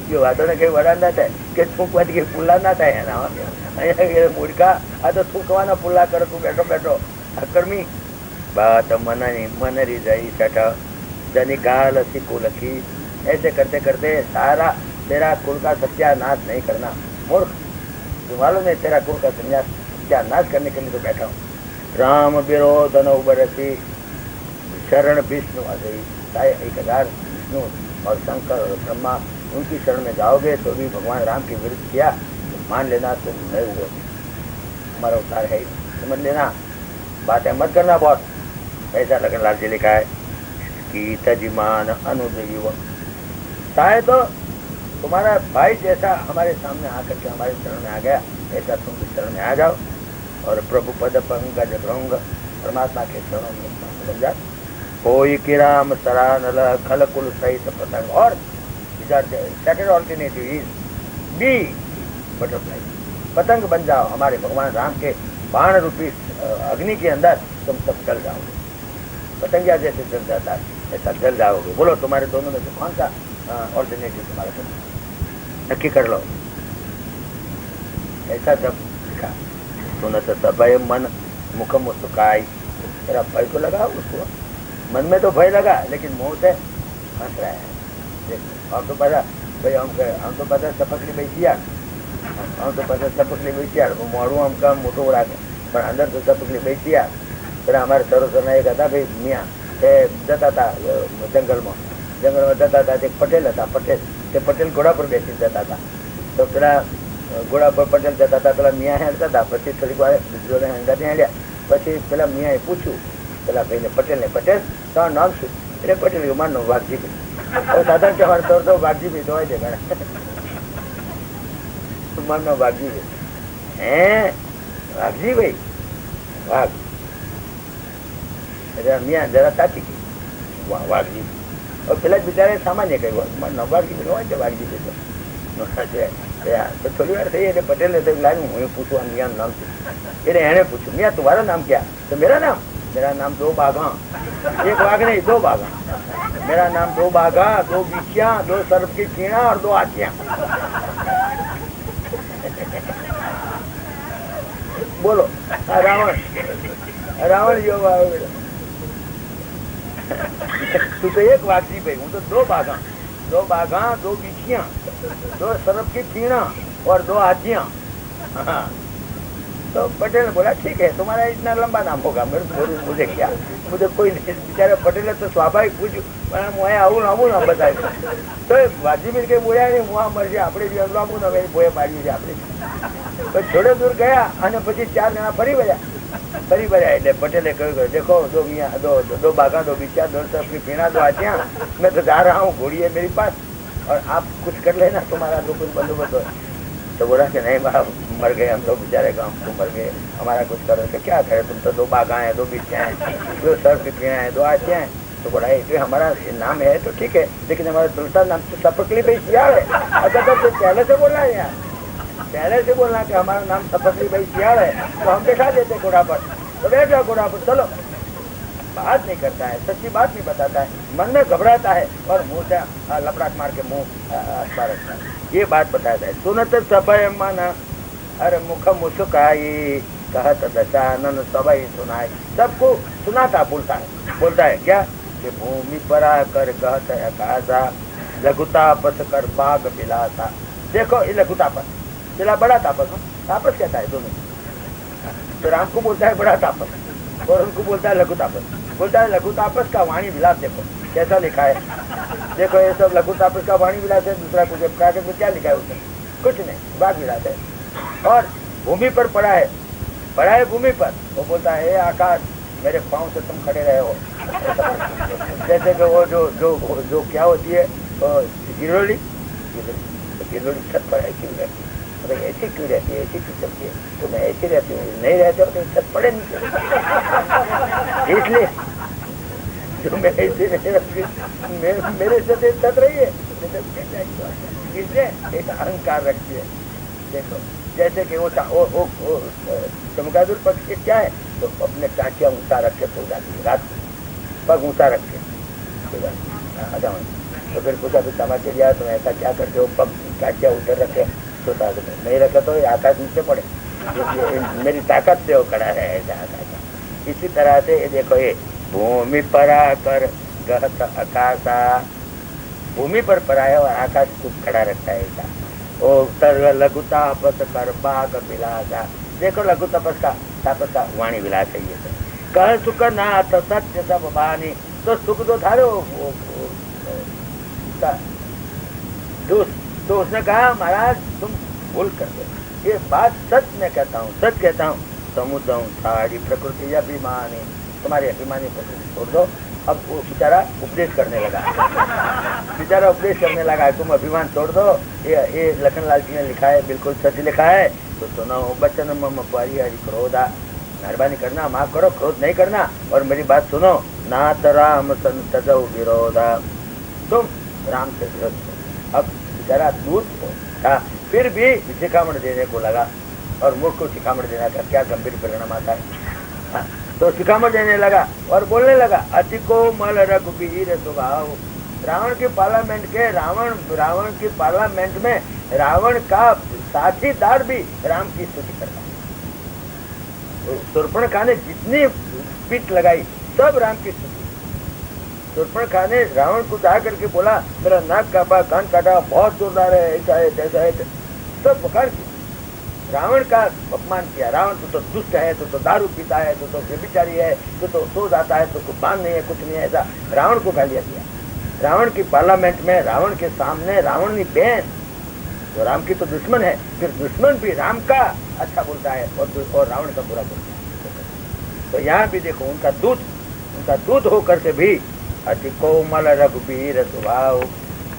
કે વાતોને કઈ વડા ના થાય કે ફૂંકવાથી કઈ પુલ્લા ના થાય, એના અહીંયા મૂર્ખા આ તો થૂંકવાના પુલ્લા કરે, તું બેઠો બેઠો અકર્મી। बात मन रिजाई छठ, जनिकाल सिकुल की, ऐसे करते करते सारा तेरा कुल का सत्यानाश नहीं करना मूर्ख, जो मालूम है तेरा कुल का सत्यानाश करने के लिए तो बैठा हूँ। राम विरोध न उबरसी, शरण विष्णु अजय, 1000 विष्णु और शंकर और ब्रह्मा उनकी शरण में जाओगे तो भी भगवान राम के विरुद्ध किया तो मान लेना तुम नहीं हुए, हमारा उद्धार है, समझ लेना, बातें मत करना बहुत। ऐसा लखनलाल जी लिखा है कि तजिमान अनुज युवक, चाहे तो तुम्हारा भाई जैसा हमारे सामने आकर के हमारे शरण में आ गया, ऐसा तुम भी शरण में आ जाओ और प्रभु पद पंकज भृंग, परमात्मा के शरणों में बन जाओ। कोई किराम सरानल खल कुल सहित पतंग, और second alternative is be butterfly, पतंग बन जाओ हमारे भगवान राम के बाण रूपी अग्नि के अंदर, तुम सब जल जाओगे, पतंगिया जैसे जल जाता है ऐसा जल जाओगे। बोलो तुम्हारे दोनों में से कौन सा ऑल्टरनेटिव तुम्हारा नक्की कर लो। ऐसा जब लिखा सुनत सभय मन मुख मुस्काई, तेरा भय तो लगा उसको, मन में तो भय लगा लेकिन मुंह से हंस रहा है। हम तो पता भाई, हम तो पता सपकली बैठिया, हम तो पता सपकली बैठिया, मोड़ू हमका मोटो उड़ा के, पर अंदर तो सपकली बैठिया। फिर हमारे सरोसर एक था भाई मियाँ, जता था जंगल में जता था, एक पटेल था, पटेल घोड़ा पर बेसी जता था, तो पेला घोड़ा पर पटेल जता था, पेला मियाँ हेड़ता था, पी थोड़ी વાર જોડે હંગાથી હેડ્યા, પછી પેલા મિયાએ પૂછ્યું પેલા ભાઈને પટેલને, પટેલ તમારું નામ શું? એટલે પટેલ મારું નામ વાઘજીભાઈ। હવે સાધારણ કહેવાનું તો વાઘજીભાઈ તો હોય છે ઘણા, મારું નામ વાઘજીભાઈ, હે વાઘજીભાઈ વાઘ, મિયા જરા તાકી ગઈ વાઘજી। હવે પેલા બિચારે સામાન્ય કહ્યું મારું નામ વાઘજીભાઈ હોય છે, વાઘજીભાઈ તો થોડી વાર થઈ એટલે પટેલે તો લાગ્યું હું પૂછું આ મિયાનું નામ છે, એટલે એને પૂછ્યું મિયા तुम्हारा नाम क्या? तो मेरा नाम 2 बाघा, एक बाघ नहीं 2 बाघा, मेरा नाम 2 बाघा, 2 बिछिया, 2 सर्प की चीणा और 2 हाथियां। बोलो रावण जो तू तो एक वाघी भाई, हूँ तो दो बाघा, दो बिछिया, दो सरफ की पीणा और दो हाथियां। हाँ। तो पटेल ने बोला ठीक है, तुम्हारा इतना लंबा नाम होगा, मुझे क्या, मुझे कोई नहीं। बेचारे पटेल तो स्वाभाविक पूछ्યું, मुझे આવું લાંબુ નામ બતાવ્યું તો વાજી મિલ કે બોલ્યા નહીં, હું મરજે આપણે જે લાંબુ નામ ભોય પાડ્યું છે આપણે. તો થોડે દૂર ગયા અને પછી 4 જણા ફરી વળ્યા. એટલે પટેલે કહ્યું देखो दो मियाँ, दो बाघा, दो बिचा, दो सबकी पीना, दो आचियाँ, मैं तो जा रहा हूँ, घोड़ी है मेरे पास और आप कुछ कर लेना, तुम्हारा तो कुछ बंदोबस्त हो. तो बोला कि नहीं बाप, मर गए हम तो बेचारे, गाँव तो मर गए, हमारा कुछ करो. तो क्या करे, तुम तो दो बाघा हैं, दो बिचा हैं, दो सर्फ की पीना है, दो आचियाँ हैं. तो बोला ये हमारा नाम है तो ठीक है, लेकिन हमारा दूसरा नाम तो सपकली भाई सियाल है. अच्छा तो पहले से बोलना है यार, पहले से बोलना कि हमारा नाम सपकली भाई सियाल है, तो हम बैठा देते घोड़ा पर. तो बैठ जाओ घोड़ा पर, चलो. बात नहीं करता है, सच्ची बात नहीं बताता है, मन में घबराता है और मुंह से लपड़ाट मार के मुंह हंसता रखता है. ये बात बताता है. सुनत सभय मन अरे मुख मुस्काई, कहत दशानन सभय सुनाई. सबको सुनाता बोलता है क्या कि भूमि पर आकर कहत आकाशा, लघुता पस कर बाग बिलासा. देखो ये लघुता पस, चला बड़ा तापस. तापस कहता है दोनों. तो राम को बोलता है बड़ा तापस और उनको बोलता है लघु तापस. बोलता है लघु तापस का वाणी विलास. देखो कैसा लिखा है, देखो ये सब लघु तापस का वाणी विलास है. दूसरा कुछ कागज में क्या लिखा है उसने, कुछ नहीं, बाग विलास है. और भूमि पर पड़ा है भूमि पर. वो बोलता है हे आकाश, मेरे पाँव से तुम खड़े रहे हो. जैसे कि वो जो क्या होती है गिरोली छत पर ऐसी रहती है. ऐसी क्यों रहती है, ऐसी क्यों चलती है, तो मैं ऐसी रहती हूँ, नहीं रहते हो तो छत पड़े नहीं. इसलिए जो मैं ऐसी नहीं रखती, मेरे से छत रही है, इसलिए एक अहंकार रखती है. देखो जैसे कि वो चमगादुर पक्षी क्या है, तो अपने टाँटियाँ ऊँचा रख के सो जाती है, रात पग ऊँचा रख के सो जाती है. तो फिर पूछा भी तमाशे लिया तो ऐसा क्या करते हो, पग टाँटियाँ ऊपर रखे तो नहीं रखे तो आकाश नीचे पड़े. मेरी ताकत से वो खड़ा है ऐसा आकाश. इसी तरह से ये देखो, ये भूमि पर आकर गहत आकाशा, भूमि पर पराया और आकाश को खड़ा रखता है ऐसा. ओ लघु तापस कर बाग विलासा. देखो लघु तापस का वाणी विलास है ये. कह सुख नाथ सत्य सब बानी. तो सुख तो था तो उसने कहा महाराज तुम भूल कर दो, ये बात सच में कहता हूँ, सच कहता हूँ. समुद्र सारी प्रकृति अभिमानी, तुम्हारी अभिमानी प्रकृति छोड़ दो. अब वो बेचारा उपदेश करने लगा, तुम अभिमान छोड़ दो. ये लखनलाल जी ने लिखा है, बिल्कुल सच लिखा है. तो सुनो बचन मम परिहरि क्रोधा, मेहरबानी करना, माफ करो, क्रोध नहीं करना. और मेरी बात सुनो, नाथ राम संत जौ विरोधा, तुम राम से विरोध. अब बेचारा दूध था, फिर भी शिखामण देने को लगा. और मूर्ख को शिखामण देने का क्या गंभीर परिणाम आता है. तो शिखामण देने लगा और बोलने लगा, अति कोमल रघुबीर स्वभाव. रावण की पार्लियामेंट में रावण का साथीदार भी राम की स्तुति करता है. शूर्पणखा ने जितनी पीठ लगाई सब राम की स्तुति. शूर्पणखा ने रावण को जा करके बोला, मेरा नाक काटा, कान काटा, बहुत जोरदार है, ऐसा है तैसा है, सब बकार किया. रावण का अपमान किया. रावण तो दुष्ट है, तो दारू पीता है, तो व्यभिचारी है, तो सो जाता है, तो कुछ बांध नहीं है, कुछ नहीं है, ऐसा रावण को गालियां दिया. रावण की पार्लियामेंट में, रावण के सामने रावण की बहन जो राम की तो दुश्मन है, फिर दुश्मन भी राम का अच्छा बोलता है और रावण का बुरा बोलता है. तो यहाँ भी देखो उनका दूत होकर के भी अति कोमल रघुबीर स्वभाव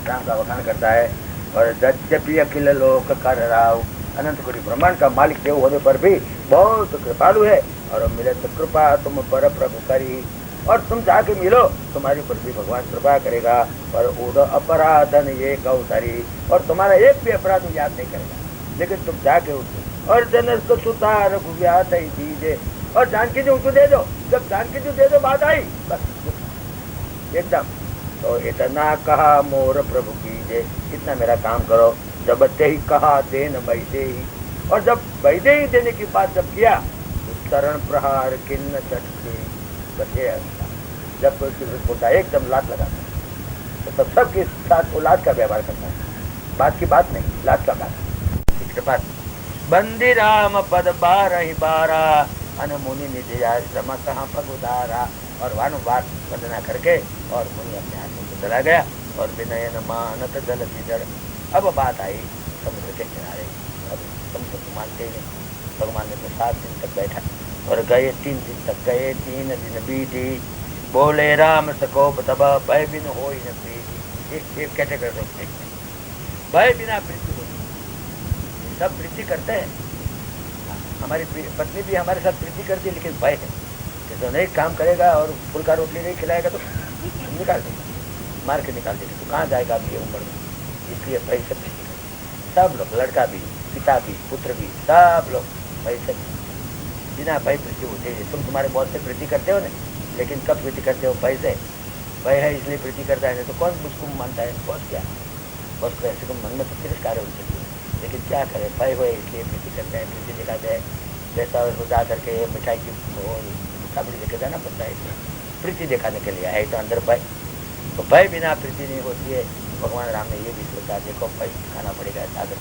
राम का वखान करता है. और यद्यपि अखिल लोक कर राव, अनंत कोटि ब्रह्मांड का मालिक देव होने पर भी बहुत कृपालु है. और मिले तो कृपा तुम पर प्रभु करी, और तुम जाके मिलो, तुम्हारे ऊपर भी भगवान कृपा करेगा. और उद अपराधन ये कौतरी, और तुम्हारा एक भी अपराध याद नहीं करेगा, लेकिन तुम जाके उठो. और जनस को सुतार गुव्यात ही दीजिए, और जानकी जी उनको दे दो. जब जानकी जी दे दो बात आई बस एकदम. तो इतना कहा मोर प्रभु कीजिए, इतना मेरा काम करो. जब ते ही कहा देन वैदेही, और जब वैदेही देने की बात जब किया तो चरण प्रहार किन्न चटके बचे. जब कोई उसकी बोलता है एकदम लात लगाता है तो तब सबके साथ वो लात का व्यवहार करता है, बात की बात नहीं, लात का बात। कृपा बंदी राम पद 12 अनमुनि निधि आश्रम कहाँ पग उदारा। और वानुवाद वंदना करके और मुनि अपने आश्रम से चला गया। और विनयन मानत जल जड़। अब बात आई समुद्र के किनारे। अब समुद्र को मानते ही नहीं। भगवान ने तो 7 दिन तक बैठा और गए 3 दिन तक गए, 3 दिन बीती। बोले राम सकोप तब भय बिन हो न प्रीति। एक कैटेगरी होते भय बिना प्रीति होती। सब प्रीति करते हैं, हमारी पत्नी भी हमारे साथ प्रीति करती है, लेकिन भय है कि जो नहीं काम करेगा और फुल्का रोटली नहीं खिलाएगा तो निकाल देगा, मार के निकाल देगा। तो कहाँ जाएगा अभी उम्र में? इसलिए भय से प्रीति करते सब लोग, लड़का भी, पिता भी, पुत्र भी, सब लोग भय से बिना भय प्रीति होती है। तुम तुम्हारे बॉस से प्रीति करते हो ना, लेकिन कब प्रीति करते हो? भय से। भय है इसलिए प्रीति करता है, नहीं तो कौन मुझको मानता है? बॉस क्या बॉस को ऐसे को मन में तो तिरस्कार है उनसे, लेकिन क्या करें, भय हुए इसलिए प्रीति करते हैं, प्रीति दिखाते हैं। जैसा उसको जा करके मिठाई की काबड़ी लेके जाना पड़ता है, इसलिए प्रीति दिखाने के लिए है। तो अंदर भय, तो भय बिना प्रीति नहीं होती है। भगवान राम ने ये भी सोचा, देखो भय दिखाना पड़ेगा सागर,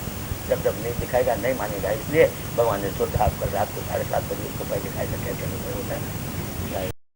जब जब नहीं दिखाएगा नहीं मानेगा। इसलिए भगवान ने सोचा आप कल रात को 7:30 बजे उसको भय दिखाएगा, क्या क्या भय होता है।